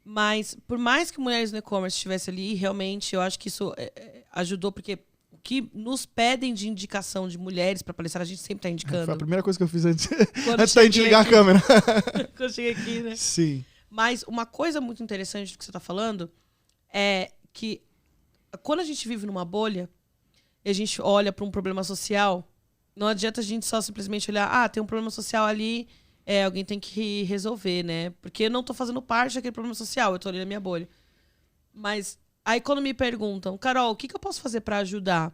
Speaker 2: Mas por mais que Mulheres no E-Commerce estivesse ali, realmente eu acho que isso ajudou, porque o que nos pedem de indicação de mulheres para palestrar, a gente sempre está indicando.
Speaker 1: Foi a primeira coisa que eu fiz antes da gente ligar a câmera.
Speaker 2: Quando eu cheguei aqui, né?
Speaker 1: Sim.
Speaker 2: Mas uma coisa muito interessante do que você está falando é que quando a gente vive numa bolha e a gente olha para um problema social, não adianta a gente só simplesmente olhar, tem um problema social ali, alguém tem que resolver, né? Porque eu não tô fazendo parte daquele problema social, eu tô ali na minha bolha. Mas aí quando me perguntam, Carol, o que eu posso fazer para ajudar?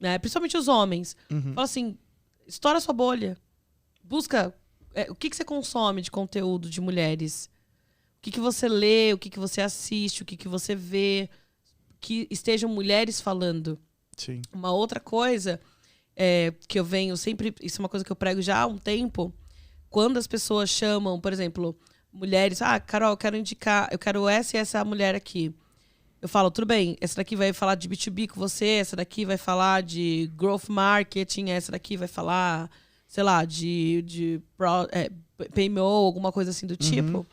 Speaker 2: Né? Principalmente os homens. Fala assim, estoura sua bolha. Busca o que você consome de conteúdo de mulheres. O que você lê, o que você assiste, o que você vê. Que estejam mulheres falando.
Speaker 1: Sim.
Speaker 2: Uma outra coisa que eu venho sempre... Isso é uma coisa que eu prego já há um tempo. Quando as pessoas chamam, por exemplo, mulheres... Carol, eu quero indicar... Eu quero essa e essa mulher aqui. Eu falo, tudo bem, essa daqui vai falar de B2B com você, essa daqui vai falar de growth marketing, essa daqui vai falar, sei lá, de PMO, alguma coisa assim do tipo.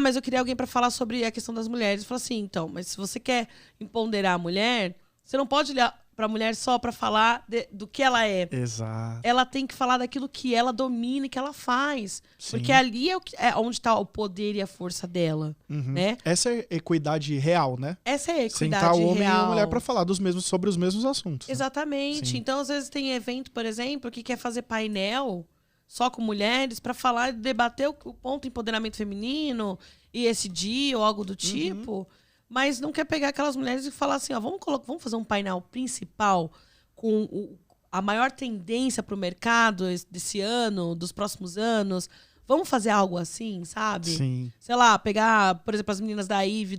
Speaker 2: Mas eu queria alguém para falar sobre a questão das mulheres. Eu falo assim, então, mas se você quer empoderar a mulher, você não pode olhar para a mulher só para falar do que ela é.
Speaker 1: Exato.
Speaker 2: Ela tem que falar daquilo que ela domina e que ela faz.
Speaker 1: Sim.
Speaker 2: Porque ali é onde está o poder e a força dela. Né?
Speaker 1: Essa é equidade real, né?
Speaker 2: Essa é a equidade
Speaker 1: real. Sentar o homem
Speaker 2: real.
Speaker 1: e a mulher para falar sobre os mesmos assuntos.
Speaker 2: Exatamente. Né? Então, às vezes, tem evento, por exemplo, que quer fazer painel só com mulheres para falar e debater o ponto empoderamento feminino, ESG ou algo do tipo, mas não quer pegar aquelas mulheres e falar assim, vamos fazer um painel principal com a maior tendência para o mercado desse ano, dos próximos anos. Vamos fazer algo assim, sabe?
Speaker 1: Sim.
Speaker 2: Sei lá, pegar, por exemplo, as meninas da IVE,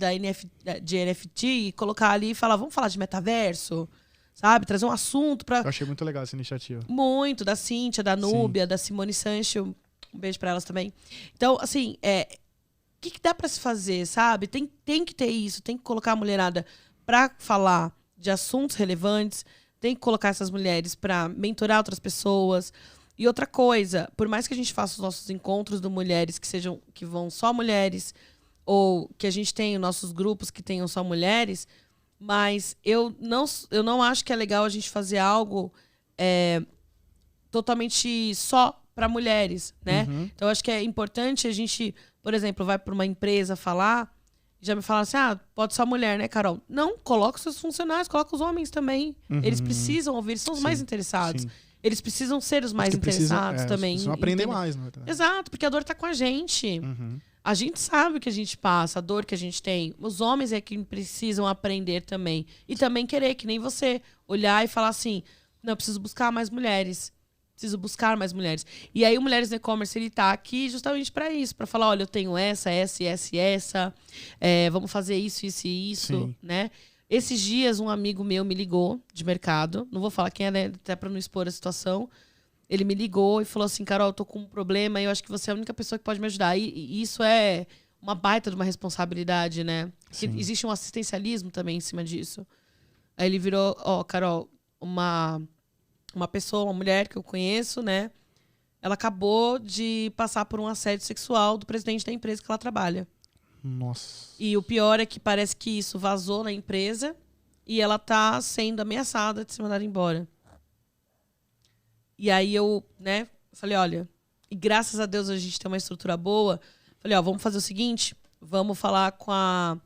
Speaker 2: de NFT, e colocar ali e falar, vamos falar de metaverso? Sabe? Trazer um assunto para...
Speaker 1: Eu achei muito legal essa iniciativa.
Speaker 2: Muito, da Cíntia, da Núbia, da Simone Sancho. Um beijo para elas também. Então, assim, o que dá para se fazer, sabe? Tem que ter isso, tem que colocar a mulherada para falar de assuntos relevantes, tem que colocar essas mulheres para mentorar outras pessoas. E outra coisa, por mais que a gente faça os nossos encontros de mulheres que vão só mulheres, ou que a gente tenha nossos grupos que tenham só mulheres... Mas eu não acho que é legal a gente fazer algo totalmente só para mulheres, né? Então, eu acho que é importante a gente, por exemplo, vai para uma empresa falar, já me fala assim, pode só mulher, né, Carol? Não, coloca os seus funcionários, coloca os homens também. Eles precisam ouvir, eles são os mais interessados. Sim. Eles precisam ser os mais interessados também.
Speaker 1: Precisam aprender mais, né?
Speaker 2: Exato, porque a dor está com a gente. A gente sabe o que a gente passa, a dor que a gente tem. Os homens é que precisam aprender também. E também querer, que nem você, olhar e falar assim, não, eu preciso buscar mais mulheres. Preciso buscar mais mulheres. E aí o Mulheres no E-Commerce, ele tá aqui justamente para isso. Para falar, olha, eu tenho essa. Vamos fazer isso, Sim. Né? Esses dias, um amigo meu me ligou de mercado. Não vou falar quem é, né? Até para não expor a situação. Ele me ligou e falou assim, Carol, eu tô com um problema e eu acho que você é a única pessoa que pode me ajudar. E isso é uma baita de uma responsabilidade, né? Existe um assistencialismo também em cima disso. Aí ele virou, Carol, uma pessoa, uma mulher que eu conheço, né? ela acabou de passar por um assédio sexual do presidente da empresa que ela trabalha.
Speaker 1: Nossa.
Speaker 2: E o pior é que parece que isso vazou na empresa e ela tá sendo ameaçada de ser mandada embora. E aí eu, né, falei, olha, e graças a Deus a gente tem uma estrutura boa. Falei, ó, vamos fazer o seguinte, vamos falar com a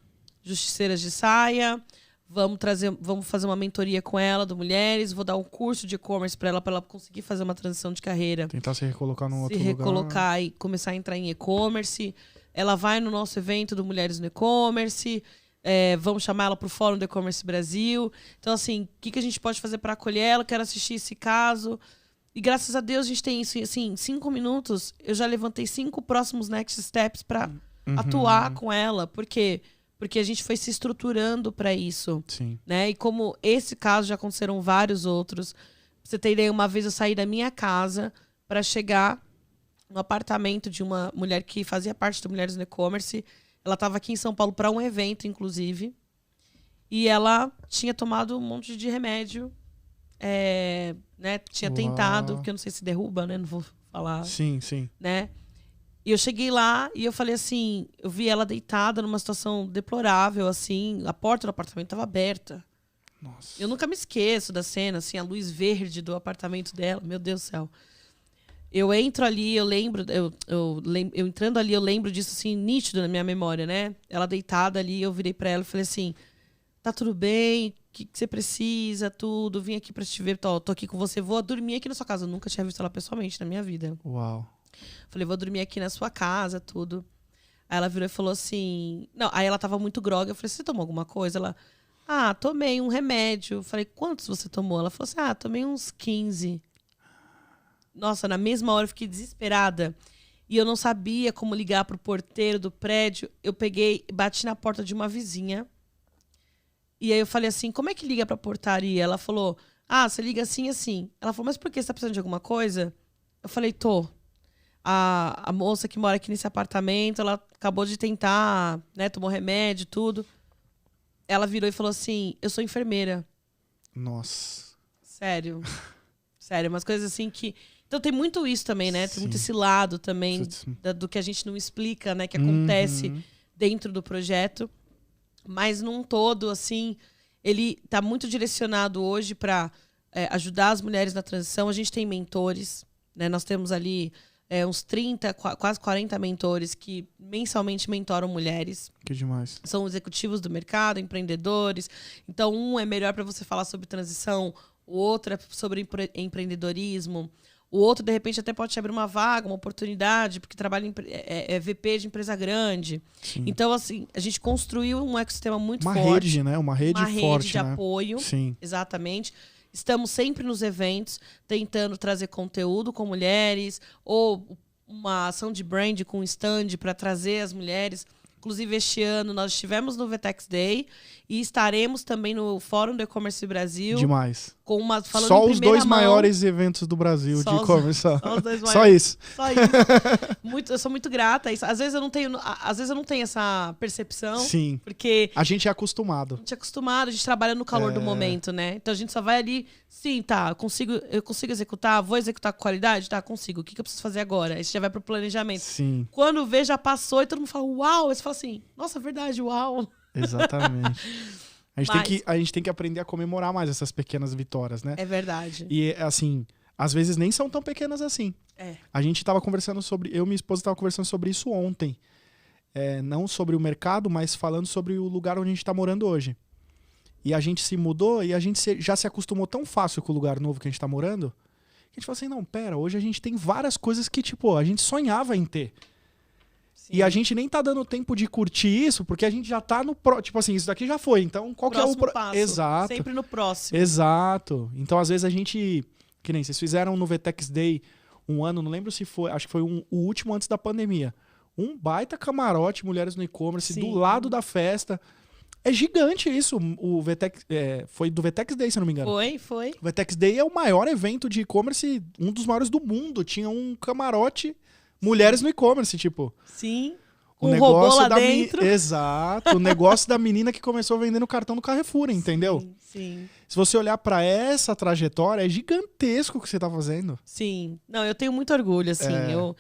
Speaker 2: Justiceiras de Saia, vamos fazer uma mentoria com ela, do Mulheres, vou dar um curso de e-commerce para ela conseguir fazer uma transição de carreira.
Speaker 1: Tentar se recolocar num outro lugar.
Speaker 2: Se recolocar e começar a entrar em e-commerce. Ela vai no nosso evento do Mulheres no E-Commerce. Vamos chamar ela para o Fórum do E-Commerce Brasil. Então, assim, o que a gente pode fazer para acolher ela? Quero assistir esse caso. E graças a Deus a gente tem isso. Assim, em 5 minutos, eu já levantei 5 próximos next steps para atuar com ela. Por quê? Porque a gente foi se estruturando para isso.
Speaker 1: Sim.
Speaker 2: Né? E como esse caso já aconteceram vários outros. Pra você ter ideia, uma vez eu saí da minha casa para chegar no apartamento de uma mulher que fazia parte do Mulheres no E-Commerce. Ela estava aqui em São Paulo para um evento, inclusive. E ela tinha tomado um monte de remédio. Né? Tinha tentado, porque eu não sei se derruba, né? Não vou falar.
Speaker 1: Sim, sim.
Speaker 2: Né? E eu cheguei lá e eu falei assim, eu vi ela deitada numa situação deplorável, assim, a porta do apartamento estava aberta.
Speaker 1: Nossa.
Speaker 2: Eu nunca me esqueço da cena, assim, a luz verde do apartamento dela, meu Deus do céu. Eu entro ali, eu lembro, eu entrando ali, eu lembro disso, assim, nítido na minha memória, né? Ela deitada ali, eu virei pra ela e falei assim, tá tudo bem, o que você precisa, tudo, vim aqui pra te ver, tô aqui com você, vou dormir aqui na sua casa. Eu nunca tinha visto ela pessoalmente na minha vida.
Speaker 1: Uau.
Speaker 2: Falei, vou dormir aqui na sua casa, tudo. Aí ela virou e falou assim... Não, aí ela tava muito grogue. Eu falei, você tomou alguma coisa? Ela, tomei um remédio. Eu falei, quantos você tomou? Ela falou assim, tomei uns 15. Nossa, na mesma hora eu fiquei desesperada. E eu não sabia como ligar pro porteiro do prédio. Eu peguei, bati na porta de uma vizinha. E aí eu falei assim, como é que liga pra portaria? Ela falou, você liga assim, assim. Ela falou, mas por que? Você tá precisando de alguma coisa? Eu falei, tô. A moça que mora aqui nesse apartamento, ela acabou de tentar, né, tomou remédio, tudo. Ela virou e falou assim, eu sou enfermeira.
Speaker 1: Nossa.
Speaker 2: Sério. Sério, umas coisas assim que... Então tem muito isso também, né? Tem
Speaker 1: Sim.
Speaker 2: muito esse lado também do que a gente não explica, né? Que acontece dentro do projeto. Mas num todo, assim, ele tá muito direcionado hoje para ajudar as mulheres na transição. A gente tem mentores, né? Nós temos ali... uns 30, quase 40 mentores que mensalmente mentoram mulheres.
Speaker 1: Que demais.
Speaker 2: São executivos do mercado, empreendedores. Então, um é melhor para você falar sobre transição, o outro é sobre empreendedorismo, o outro, de repente, até pode te abrir uma vaga, uma oportunidade, porque trabalha é VP de empresa grande.
Speaker 1: Sim.
Speaker 2: Então, assim, a gente construiu um ecossistema muito forte.
Speaker 1: Uma rede, né? Uma rede forte,
Speaker 2: de
Speaker 1: né?
Speaker 2: apoio.
Speaker 1: Sim.
Speaker 2: Exatamente. Estamos sempre nos eventos, tentando trazer conteúdo com mulheres, ou uma ação de brand com stand para trazer as mulheres. Inclusive, este ano, nós estivemos no VTEX Day e estaremos também no Fórum do E-Commerce Brasil.
Speaker 1: Demais.
Speaker 2: Falando
Speaker 1: só
Speaker 2: em
Speaker 1: os 2
Speaker 2: mão,
Speaker 1: maiores eventos do Brasil de e-commerce.
Speaker 2: Só os 2 maiores.
Speaker 1: Só isso.
Speaker 2: Só isso. Eu sou muito grata a isso. Às vezes eu não tenho essa percepção.
Speaker 1: Sim.
Speaker 2: Porque
Speaker 1: a gente é acostumado.
Speaker 2: A gente é acostumado, a gente trabalha no calor do momento, né? Então a gente só vai ali, sim, tá, eu consigo executar, vou executar com qualidade? Tá, consigo. O que eu preciso fazer agora? Aí você já vai pro planejamento.
Speaker 1: Sim.
Speaker 2: Quando vê, já passou e todo mundo fala, uau! Aí você fala assim, nossa, verdade, uau!
Speaker 1: Exatamente. A gente tem que aprender a comemorar mais essas pequenas vitórias, né?
Speaker 2: É verdade.
Speaker 1: E, assim, às vezes nem são tão pequenas assim. A gente tava conversando sobre... Eu e minha esposa tava conversando sobre isso ontem. Não sobre o mercado, mas falando sobre o lugar onde a gente tá morando hoje. E a gente se mudou e a gente já se acostumou tão fácil com o lugar novo que a gente tá morando, que a gente falou assim, não, pera, hoje a gente tem várias coisas que, tipo, a gente sonhava em ter. Sim. E a gente nem tá dando tempo de curtir isso, porque a gente já tá no... Tipo assim, isso daqui já foi, então qual que é o...
Speaker 2: passo.
Speaker 1: Exato.
Speaker 2: Sempre no próximo.
Speaker 1: Exato. Então, às vezes, a gente... Que nem vocês fizeram no VTEX Day um ano, não lembro se foi... Acho que foi o último antes da pandemia. Um baita camarote, mulheres no e-commerce, do lado da festa. É gigante isso. O VTEX, foi do VTEX Day, se eu não me engano.
Speaker 2: Foi.
Speaker 1: O VTEX Day é o maior evento de e-commerce, um dos maiores do mundo. Tinha um camarote, mulheres no e-commerce, tipo.
Speaker 2: Sim. Com um robô lá dentro.
Speaker 1: Exato. O negócio da menina que começou vendendo cartão do Carrefour, entendeu?
Speaker 2: Sim.
Speaker 1: Se você olhar pra essa trajetória, é gigantesco o que você tá fazendo.
Speaker 2: Sim. Não, eu tenho muito orgulho, assim.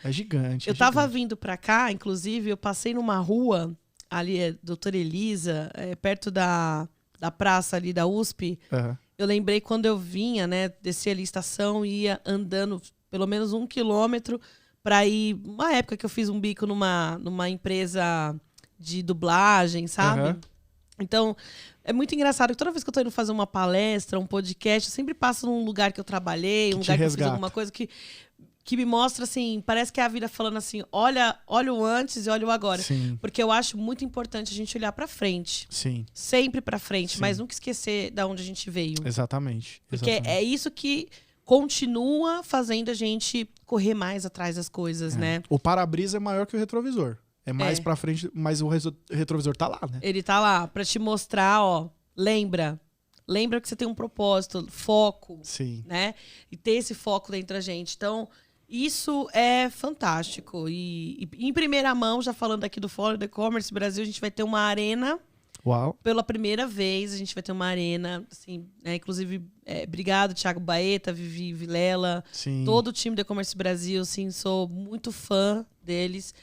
Speaker 1: É gigante.
Speaker 2: Eu tava vindo pra cá, inclusive, eu passei numa rua, ali, Doutora Elisa, perto da praça ali da USP.
Speaker 1: Uhum.
Speaker 2: Eu lembrei quando eu vinha, né, descia ali a estação e ia andando pelo menos 1 quilômetro para ir. Uma época que eu fiz um bico numa empresa de dublagem, sabe?
Speaker 1: Uhum.
Speaker 2: Então, é muito engraçado que toda vez que eu tô indo fazer uma palestra, um podcast, eu sempre passo num lugar que eu trabalhei, um lugar que eu fiz alguma coisa que me mostra, assim, parece que é a vida falando assim, olha o antes e olha o agora.
Speaker 1: Sim.
Speaker 2: Porque eu acho muito importante a gente olhar pra frente.
Speaker 1: Sim.
Speaker 2: Sempre pra frente,
Speaker 1: Sim.
Speaker 2: mas nunca esquecer de onde a gente veio.
Speaker 1: Exatamente.
Speaker 2: Porque é isso que continua fazendo a gente correr mais atrás das coisas, né?
Speaker 1: O para-brisa é maior que o retrovisor. É mais pra frente, mas o retrovisor tá lá, né?
Speaker 2: Ele tá lá pra te mostrar, ó, lembra que você tem um propósito, foco,
Speaker 1: Sim.
Speaker 2: né? E ter esse foco dentro da gente. Então, isso é fantástico. E em primeira mão, já falando aqui do Fórum do E-Commerce Brasil, a gente vai ter uma arena.
Speaker 1: Uau.
Speaker 2: Pela primeira vez, a gente vai ter uma arena, assim, né? Inclusive, obrigado, Thiago Baeta, Vivi Vilela,
Speaker 1: Sim.
Speaker 2: todo o time do E-Commerce Brasil, assim, sou muito fã deles.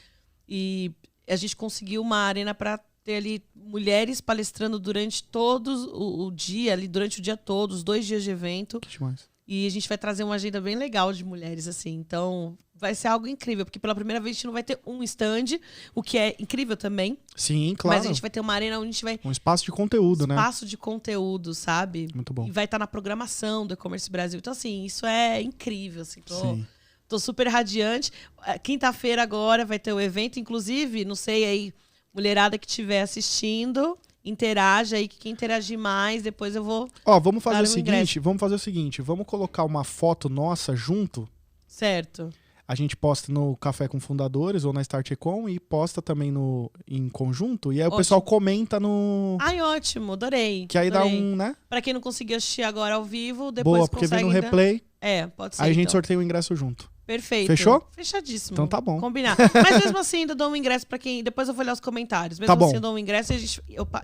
Speaker 2: E a gente conseguiu uma arena para ter ali mulheres palestrando durante todo o dia, ali durante o dia todo, os 2 dias de evento.
Speaker 1: Que demais.
Speaker 2: E a gente vai trazer uma agenda bem legal de mulheres, assim. Então, vai ser algo incrível, porque pela primeira vez a gente não vai ter um stand, o que é incrível também.
Speaker 1: Sim, claro.
Speaker 2: Mas a gente vai ter uma arena onde a gente vai...
Speaker 1: Um espaço de conteúdo, né?
Speaker 2: Espaço de conteúdo, sabe?
Speaker 1: Muito bom.
Speaker 2: E vai estar na programação do E-Commerce Brasil. Então, assim, isso é incrível, assim.
Speaker 1: Sim.
Speaker 2: Tô super radiante. Quinta-feira agora vai ter o evento. Inclusive, não sei aí, mulherada que estiver assistindo, interaja aí, que quem interagir mais, depois eu vou...
Speaker 1: Vamos fazer o seguinte, vamos colocar uma foto nossa junto.
Speaker 2: Certo.
Speaker 1: A gente posta no Café com Fundadores ou na Start Econ e posta também em conjunto. E aí o pessoal comenta no...
Speaker 2: Ai, ótimo, adorei.
Speaker 1: Que aí dá um, né?
Speaker 2: Pra quem não conseguiu assistir agora ao vivo, depois
Speaker 1: Boa, porque vem no replay.
Speaker 2: Pode ser.
Speaker 1: Aí a gente sorteia o ingresso junto.
Speaker 2: Perfeito.
Speaker 1: Fechou?
Speaker 2: Fechadíssimo.
Speaker 1: Então tá bom.
Speaker 2: Combinar. Mas mesmo assim, ainda dou um ingresso pra quem... Depois eu vou olhar os comentários. Mesmo assim, eu dou um ingresso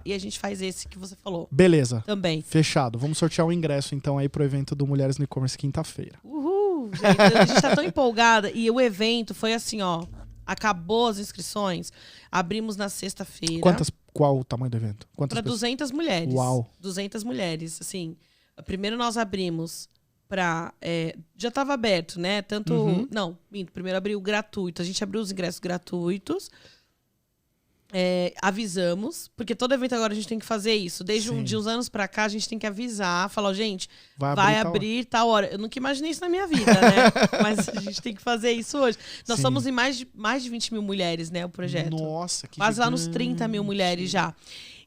Speaker 2: e a gente faz esse que você falou.
Speaker 1: Beleza.
Speaker 2: Também.
Speaker 1: Fechado. Vamos sortear um ingresso, então, aí pro evento do Mulheres no E-Commerce quinta-feira.
Speaker 2: Uhul! Gente, a gente tá tão empolgada. E o evento foi assim, ó. Acabou as inscrições. Abrimos na sexta-feira.
Speaker 1: Qual o tamanho do evento? Quantas
Speaker 2: Pra 200 mulheres.
Speaker 1: Uau.
Speaker 2: 200 mulheres. Assim, primeiro nós abrimos pra... já estava aberto, né? Tanto...
Speaker 1: Uhum.
Speaker 2: Não, minto. Primeiro abriu gratuito. A gente abriu os ingressos gratuitos. Avisamos. Porque todo evento agora a gente tem que fazer isso. Desde de uns anos pra cá, a gente tem que avisar. Falar, gente, vai abrir tal hora. Eu nunca imaginei isso na minha vida, né? Mas a gente tem que fazer isso hoje. Nós somos em mais de 20 mil mulheres, né? O projeto.
Speaker 1: Nossa, que
Speaker 2: quase lá nos 30 mil mulheres já.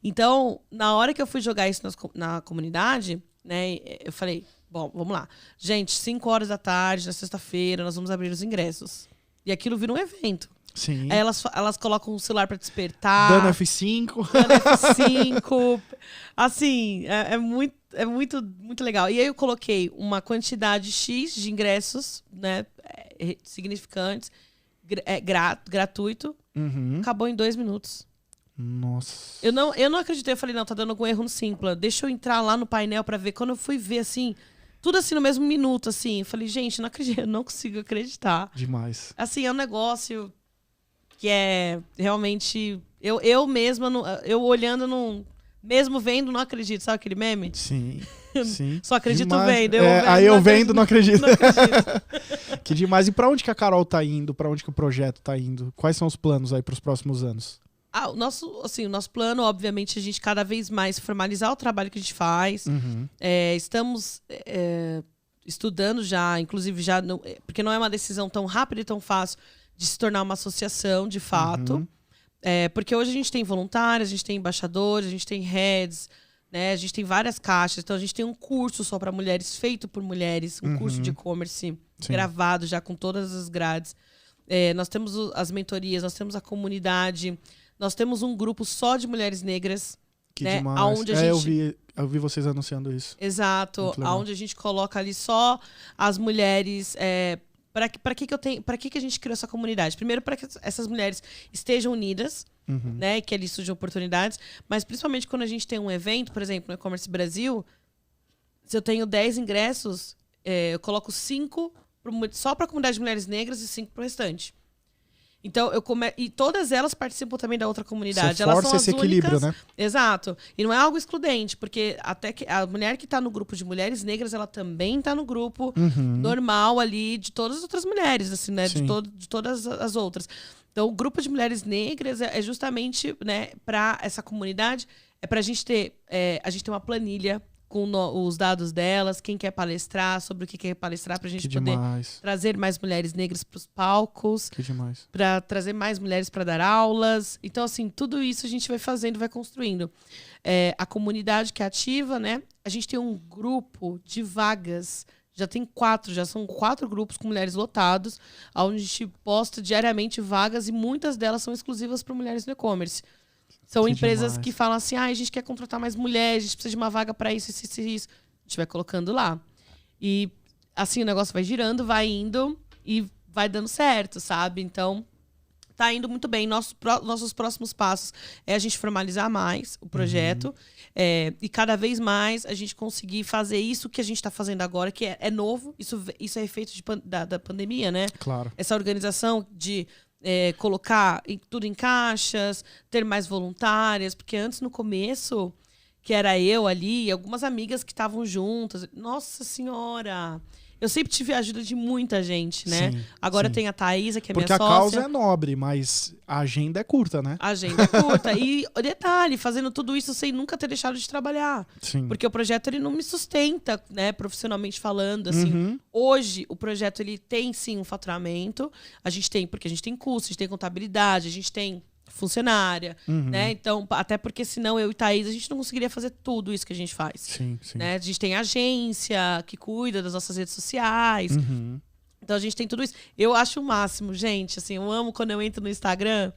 Speaker 2: Então, na hora que eu fui jogar isso na comunidade, né? Eu falei... Bom, vamos lá. Gente, 5 horas da tarde, na sexta-feira, nós vamos abrir os ingressos. E aquilo vira um evento.
Speaker 1: Sim.
Speaker 2: Aí elas colocam o celular para despertar.
Speaker 1: Dando F5.
Speaker 2: Dando F5. Assim, é muito legal. E aí eu coloquei uma quantidade X de ingressos, né? Significantes. Gratuito.
Speaker 1: Uhum.
Speaker 2: Acabou em 2 minutos.
Speaker 1: Nossa.
Speaker 2: Eu não acreditei. Eu falei, não, tá dando algum erro no Simpla. Deixa eu entrar lá no painel para ver. Quando eu fui ver, assim... Tudo assim no mesmo minuto, assim. Eu falei, gente, não acredito, eu não consigo acreditar.
Speaker 1: Demais.
Speaker 2: Assim, é um negócio que é realmente... Eu mesma, eu olhando, mesmo vendo, não acredito. Sabe aquele meme?
Speaker 1: Sim, sim.
Speaker 2: Só acredito
Speaker 1: demais.
Speaker 2: vendo.
Speaker 1: Aí eu vendo, não acredito.
Speaker 2: Não acredito.
Speaker 1: Que demais. E pra onde que a Carol tá indo? Pra onde que o projeto tá indo? Quais são os planos aí pros próximos anos?
Speaker 2: O nosso plano, obviamente, a gente cada vez mais formalizar o trabalho que a gente faz.
Speaker 1: Uhum.
Speaker 2: Estamos estudando já, inclusive já, porque não é uma decisão tão rápida e tão fácil de se tornar uma associação, de fato.
Speaker 1: Uhum.
Speaker 2: Porque hoje a gente tem voluntários, a gente tem embaixadores, a gente tem heads, né? A gente tem várias caixas. Então a gente tem um curso só para mulheres, feito por mulheres, um curso de e-commerce gravado já com todas as grades. Nós temos as mentorias, nós temos a comunidade... Nós temos um grupo só de mulheres negras.
Speaker 1: Que
Speaker 2: né?
Speaker 1: demais.
Speaker 2: Aonde a gente...
Speaker 1: eu vi vocês anunciando isso.
Speaker 2: Exato. Onde a gente coloca ali só as mulheres Para que a gente criou essa comunidade? Primeiro, para que essas mulheres estejam unidas, né? Que ali surjam oportunidades. Mas principalmente quando a gente tem um evento, por exemplo, no E-Commerce Brasil, se eu tenho 10 ingressos, eu coloco 5 só para a comunidade de mulheres negras e 5 para o restante. Então, e todas elas participam também da outra comunidade.
Speaker 1: Você
Speaker 2: elas
Speaker 1: força
Speaker 2: são as
Speaker 1: esse equilíbrio, né?
Speaker 2: Exato. E não é algo excludente, porque até que a mulher que está no grupo de mulheres negras, ela também está no grupo normal ali de todas as outras mulheres, assim, né? De todas as outras. Então, o grupo de mulheres negras é justamente, né, para essa comunidade, é para a gente ter uma planilha com os dados delas, quem quer palestrar, sobre o que quer palestrar, pra gente poder trazer mais mulheres negras pros palcos.
Speaker 1: Que demais.
Speaker 2: Pra trazer mais mulheres para dar aulas. Então, assim, tudo isso a gente vai fazendo, vai construindo. A comunidade que é ativa, né? A gente tem um grupo de vagas. Já são 4 grupos com mulheres lotados, onde a gente posta diariamente vagas e muitas delas são exclusivas para mulheres no e-commerce. São empresas que falam assim, a gente quer contratar mais mulheres, a gente precisa de uma vaga para isso, isso, isso. A gente vai colocando lá. E assim, o negócio vai girando, vai indo e vai dando certo, sabe? Então, tá indo muito bem. Nossos próximos passos é a gente formalizar mais o projeto e cada vez mais a gente conseguir fazer isso que a gente está fazendo agora, que é novo. Isso é efeito da pandemia, né?
Speaker 1: Claro.
Speaker 2: Essa organização de colocar tudo em caixas, ter mais voluntárias, porque antes, no começo, que era eu ali, algumas amigas que estavam juntas, nossa senhora, eu sempre tive a ajuda de muita gente, né?
Speaker 1: Sim,
Speaker 2: agora
Speaker 1: sim.
Speaker 2: tem a Thaísa, que é
Speaker 1: porque
Speaker 2: minha sócia.
Speaker 1: Porque a causa é nobre, mas a agenda é curta, né?
Speaker 2: A agenda é curta. E detalhe, fazendo tudo isso sem nunca ter deixado de trabalhar.
Speaker 1: Sim.
Speaker 2: Porque o projeto ele não me sustenta, né, profissionalmente falando. Assim. Hoje, o projeto ele tem sim um faturamento. Porque a gente tem custo, a gente tem contabilidade, a gente tem funcionária, né? Então, até porque senão eu e Thaís, a gente não conseguiria fazer tudo isso que a gente faz.
Speaker 1: Sim, sim.
Speaker 2: Né? A gente tem agência que cuida das nossas redes sociais. Então, a gente tem tudo isso. Eu acho o máximo, gente. Assim, eu amo quando eu entro no Instagram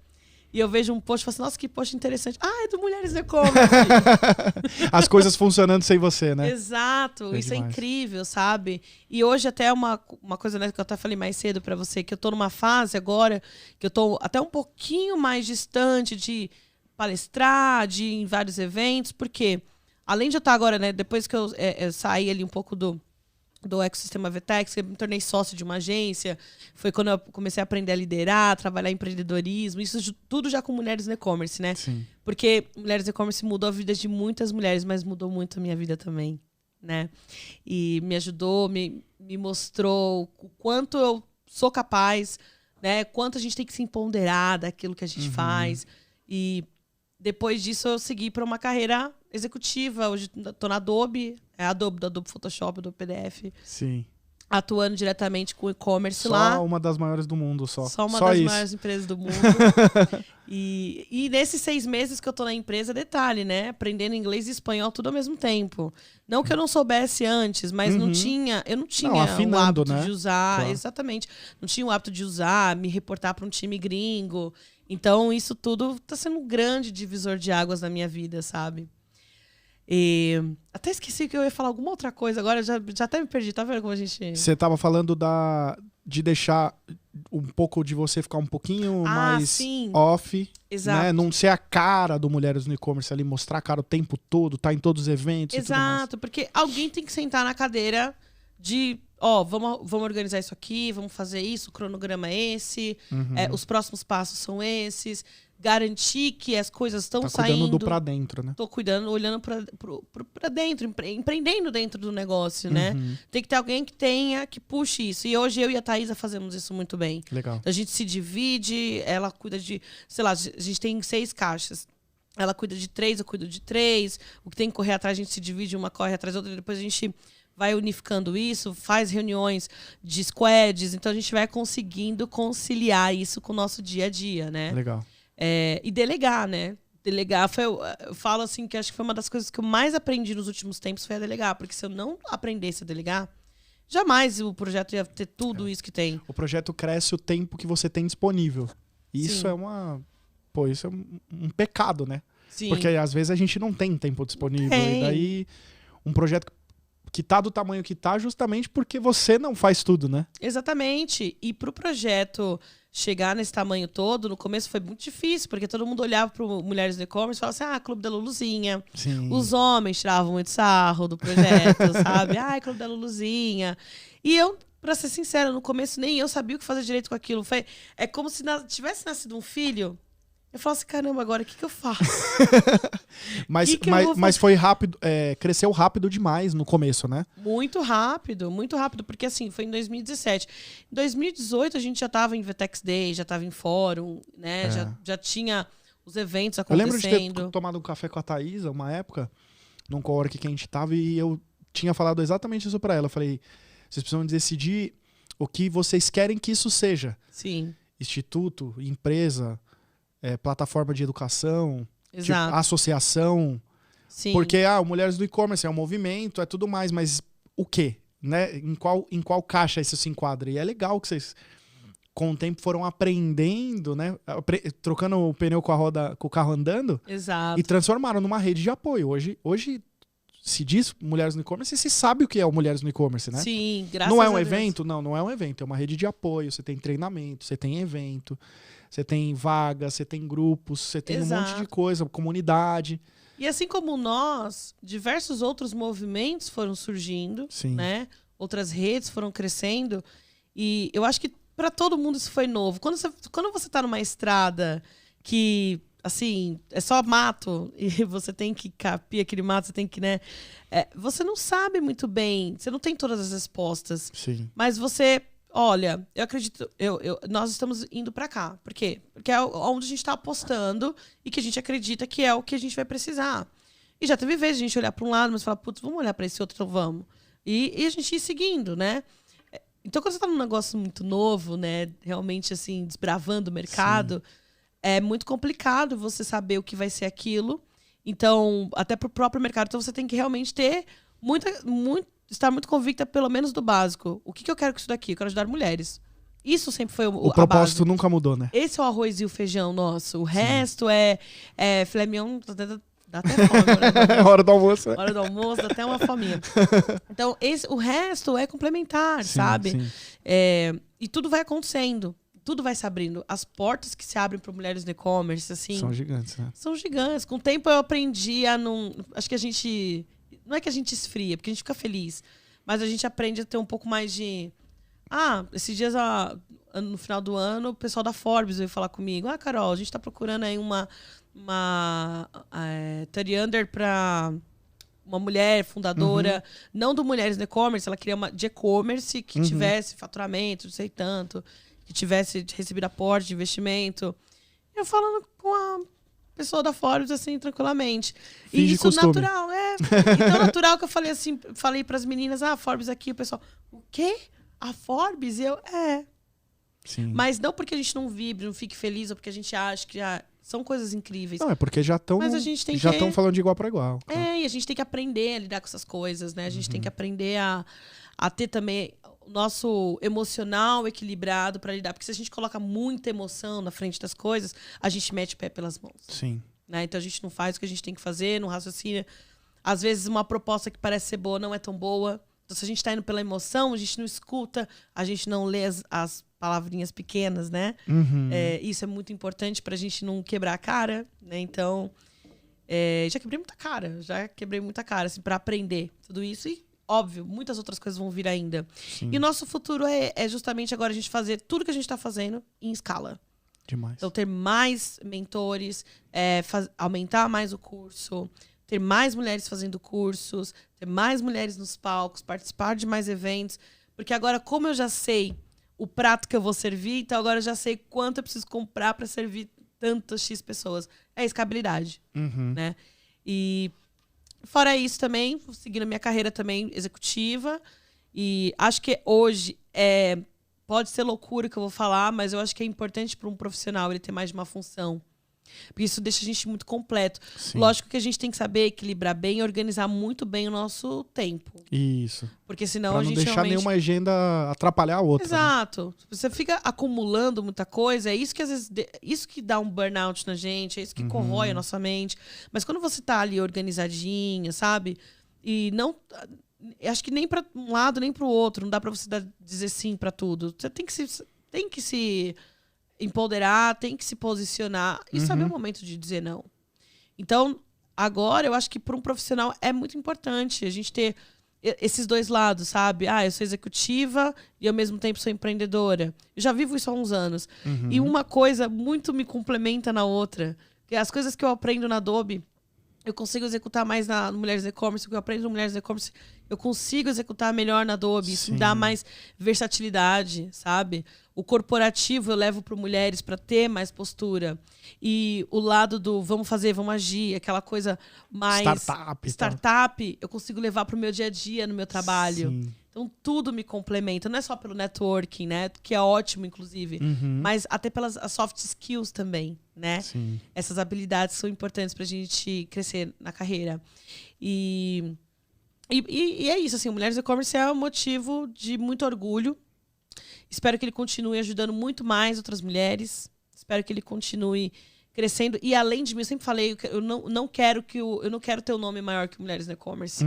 Speaker 2: e eu vejo um post e falo assim, nossa, que post interessante. É do Mulheres no E-Commerce.
Speaker 1: As coisas funcionando sem você, né?
Speaker 2: Exato. Isso é incrível, sabe? E hoje até uma coisa, né, que eu até falei mais cedo pra você, que eu tô numa fase agora que eu tô até um pouquinho mais distante de palestrar, de ir em vários eventos, porque além de eu estar agora, né, depois que eu saí ali um pouco do ecossistema VTEX, que eu me tornei sócio de uma agência, foi quando eu comecei a aprender a liderar, a trabalhar em empreendedorismo, isso tudo já com mulheres no e-commerce, né?
Speaker 1: Sim.
Speaker 2: Porque mulheres no e-commerce mudou a vida de muitas mulheres, mas mudou muito a minha vida também, né? E me ajudou, me mostrou o quanto eu sou capaz, né? Quanto a gente tem que se empoderar daquilo que a gente faz. E depois disso eu segui para uma carreira executiva. Hoje estou na Adobe, do Adobe Photoshop, do PDF.
Speaker 1: Sim.
Speaker 2: Atuando diretamente com e-commerce lá.
Speaker 1: Só uma das maiores do mundo, só.
Speaker 2: Só uma das maiores empresas do mundo. E nesses 6 meses que eu tô na empresa, detalhe, né? Aprendendo inglês e espanhol tudo ao mesmo tempo. Não que eu não soubesse antes, mas eu não tinha o hábito de usar. Claro. Exatamente. Não tinha o hábito de usar, me reportar para um time gringo. Então, isso tudo tá sendo um grande divisor de águas na minha vida, sabe? E até esqueci que eu ia falar alguma outra coisa agora, já até me perdi, tá vendo como a gente...
Speaker 1: Você tava falando de deixar um pouco de você ficar um pouquinho mais
Speaker 2: sim.
Speaker 1: off.
Speaker 2: Exato.
Speaker 1: Né? Não ser a cara do Mulheres no E-Commerce ali, mostrar a cara o tempo todo, tá em todos os eventos.
Speaker 2: Exato, porque alguém tem que sentar na cadeira de... vamos organizar isso aqui, vamos fazer isso, o cronograma é esse, os próximos passos são esses, garantir que as coisas estão saindo.
Speaker 1: Tá cuidando do pra dentro, né?
Speaker 2: Tô cuidando, olhando pra dentro, empreendendo dentro do negócio, né? Tem que ter alguém que puxe isso. E hoje eu e a Thaísa fazemos isso muito bem.
Speaker 1: Legal.
Speaker 2: A gente se divide, ela cuida de, sei lá, a gente tem 6 caixas. Ela cuida de 3, eu cuido de 3. O que tem que correr atrás, a gente se divide, uma corre atrás da outra, depois a gente vai unificando isso, faz reuniões de squads, então a gente vai conseguindo conciliar isso com o nosso dia a dia, né?
Speaker 1: Legal.
Speaker 2: E delegar, né? Delegar, eu falo assim que acho que foi uma das coisas que eu mais aprendi nos últimos tempos foi a delegar, porque se eu não aprendesse a delegar, jamais o projeto ia ter tudo isso que tem.
Speaker 1: O projeto cresce o tempo que você tem disponível. Isso
Speaker 2: Sim.
Speaker 1: Isso é um pecado, né?
Speaker 2: Sim.
Speaker 1: Porque às vezes a gente não tem tempo disponível.
Speaker 2: Tem.
Speaker 1: E daí um projeto que tá do tamanho que tá justamente porque você não faz tudo, né?
Speaker 2: Exatamente. E pro projeto chegar nesse tamanho todo, no começo foi muito difícil, porque todo mundo olhava pro Mulheres no E-Commerce e falava assim, Clube da Luluzinha.
Speaker 1: Sim.
Speaker 2: Os homens tiravam muito sarro do projeto, sabe? Clube da Luluzinha. E eu, pra ser sincera, no começo nem eu sabia o que fazer direito com aquilo. É como se tivesse nascido um filho. Eu falo assim, caramba, agora o que eu faço?
Speaker 1: Mas foi rápido, cresceu rápido demais no começo, né?
Speaker 2: Muito rápido, porque assim, foi em 2017. Em 2018 a gente já estava em Vtex Day, já estava em fórum, né? Já tinha os eventos acontecendo.
Speaker 1: Eu lembro de ter tomado um café com a Thaisa, uma época, num co-work que a gente tava, e eu tinha falado exatamente isso pra ela. Eu falei, vocês precisam decidir o que vocês querem que isso seja.
Speaker 2: Sim.
Speaker 1: Instituto, empresa, plataforma de educação,
Speaker 2: exato.
Speaker 1: Tipo, associação.
Speaker 2: Sim.
Speaker 1: Porque o Mulheres do E-Commerce é um movimento, é tudo mais, mas o quê? Né? Em qual caixa isso se enquadra? E é legal que vocês, com o tempo, foram aprendendo, né? Trocando o pneu com o carro andando.
Speaker 2: Exato.
Speaker 1: E transformaram numa rede de apoio. Hoje se diz Mulheres no E-Commerce e se sabe o que é o Mulheres no E-Commerce, né?
Speaker 2: Sim, graças a Deus.
Speaker 1: Não é um evento? Não é um evento. É uma rede de apoio. Você tem treinamento, você tem evento, você tem vaga, você tem grupos, você tem um monte de coisa, comunidade.
Speaker 2: E assim como nós, diversos outros movimentos foram surgindo,
Speaker 1: Sim.
Speaker 2: né? Outras redes foram crescendo. E eu acho que para todo mundo isso foi novo. Quando você tá numa estrada que, assim, é só mato e você tem que capir aquele mato, você tem que, né? Você não sabe muito bem, você não tem todas as respostas.
Speaker 1: Sim.
Speaker 2: Mas você... Olha, eu acredito, nós estamos indo para cá. Por quê? Porque é onde a gente está apostando e que a gente acredita que é o que a gente vai precisar. E já teve vezes a gente olhar para um lado, mas falar, putz, vamos olhar para esse outro, então vamos. E a gente ir seguindo, né? Então, quando você está num negócio muito novo, né? Realmente, assim, desbravando o mercado, é muito complicado você saber o que vai ser aquilo. Então, até para o próprio mercado, então você tem que realmente ter estar muito convicta, pelo menos do básico. O que eu quero com isso daqui? Eu quero ajudar mulheres. Isso sempre foi
Speaker 1: o propósito
Speaker 2: base.
Speaker 1: Nunca mudou, né?
Speaker 2: Esse é o arroz e o feijão nosso. O resto é filé mignon. Dá até fome.
Speaker 1: Hora do almoço.
Speaker 2: Hora do almoço, dá até uma fominha. Então, o resto é complementar, sabe?
Speaker 1: Sim.
Speaker 2: E tudo vai acontecendo. Tudo vai se abrindo. As portas que se abrem para mulheres no e-commerce, assim...
Speaker 1: São gigantes, né?
Speaker 2: São gigantes. Com o tempo eu aprendi a não... Acho que a gente... Não é que a gente esfria, porque a gente fica feliz. Mas a gente aprende a ter um pouco mais de... esses dias, no final do ano, o pessoal da Forbes veio falar comigo. Carol, a gente tá procurando aí uma 30 under para uma mulher fundadora, não do Mulheres no E-Commerce, ela queria uma de e-commerce que tivesse faturamento, não sei tanto, que tivesse recebido aporte de investimento. Eu falando com a pessoa da Forbes, assim, tranquilamente.
Speaker 1: Finge
Speaker 2: e isso
Speaker 1: costume.
Speaker 2: Natural, Então, natural que eu falei assim, falei pras meninas, Forbes aqui, o pessoal, o quê? A Forbes? E eu,
Speaker 1: Sim.
Speaker 2: Mas não porque a gente não vibre, não fique feliz, ou porque a gente acha que são coisas incríveis.
Speaker 1: Não, é porque já estão falando de igual para igual.
Speaker 2: E a gente tem que aprender a lidar com essas coisas, né? A gente tem que aprender a ter também o nosso emocional equilibrado para lidar. Porque se a gente coloca muita emoção na frente das coisas, a gente mete o pé pelas mãos.
Speaker 1: Sim.
Speaker 2: Né? Então a gente não faz o que a gente tem que fazer, não raciocina. Às vezes uma proposta que parece ser boa não é tão boa. Então se a gente está indo pela emoção, a gente não escuta, a gente não lê as palavrinhas pequenas, né? Isso é muito importante pra gente não quebrar a cara, né? Então, já quebrei muita cara, assim, pra aprender tudo isso. E, óbvio, muitas outras coisas vão vir ainda.
Speaker 1: Sim.
Speaker 2: E o nosso futuro é justamente agora a gente fazer tudo que a gente tá fazendo em escala.
Speaker 1: Demais.
Speaker 2: Então, ter mais mentores, aumentar mais o curso, ter mais mulheres fazendo cursos, ter mais mulheres nos palcos, participar de mais eventos. Porque agora, como eu já sei o prato que eu vou servir, então agora eu já sei quanto eu preciso comprar para servir tantas X pessoas. É escalabilidade, né? E fora isso também, seguindo a minha carreira também executiva. E acho que hoje pode ser loucura que eu vou falar, mas eu acho que é importante para um profissional ele ter mais de uma função. Porque isso deixa a gente muito completo.
Speaker 1: Sim.
Speaker 2: Lógico que a gente tem que saber equilibrar bem e organizar muito bem o nosso tempo.
Speaker 1: Isso.
Speaker 2: Porque senão
Speaker 1: pra
Speaker 2: a gente
Speaker 1: não deixar nenhuma agenda atrapalhar a outra.
Speaker 2: Exato. Né? Você fica acumulando muita coisa, é isso que às vezes isso que dá um burnout na gente, é isso que corrói a nossa mente. Mas quando você tá ali organizadinha, sabe? E acho que nem para um lado, nem para o outro. Não dá para você dizer sim para tudo. Você tem que se empoderar, tem que se posicionar e saber o momento de dizer não. Então, agora, eu acho que para um profissional é muito importante a gente ter esses dois lados, sabe? Eu sou executiva e ao mesmo tempo sou empreendedora. Eu já vivo isso há uns anos. E uma coisa muito me complementa na outra. Que as coisas que eu aprendo na Adobe, eu consigo executar mais na Mulheres E-Commerce. O que eu aprendo no Mulheres E-Commerce, eu consigo executar melhor na Adobe. Isso me dá mais versatilidade, sabe? O corporativo eu levo para mulheres para ter mais postura. E o lado do vamos fazer, vamos agir, aquela coisa mais... Startup, eu consigo levar para o meu dia a dia, no meu trabalho. Sim. Então, tudo me complementa. Não é só pelo networking, né? Que é ótimo, inclusive. Mas até pelas soft skills também, né?
Speaker 1: Sim.
Speaker 2: Essas habilidades são importantes pra gente crescer na carreira. E é isso, assim. O Mulheres E-Commerce é um motivo de muito orgulho. Espero que ele continue ajudando muito mais outras mulheres. Espero que ele continue crescendo. E além de mim, eu sempre falei, eu não quero ter um nome maior que Mulheres no E-Commerce.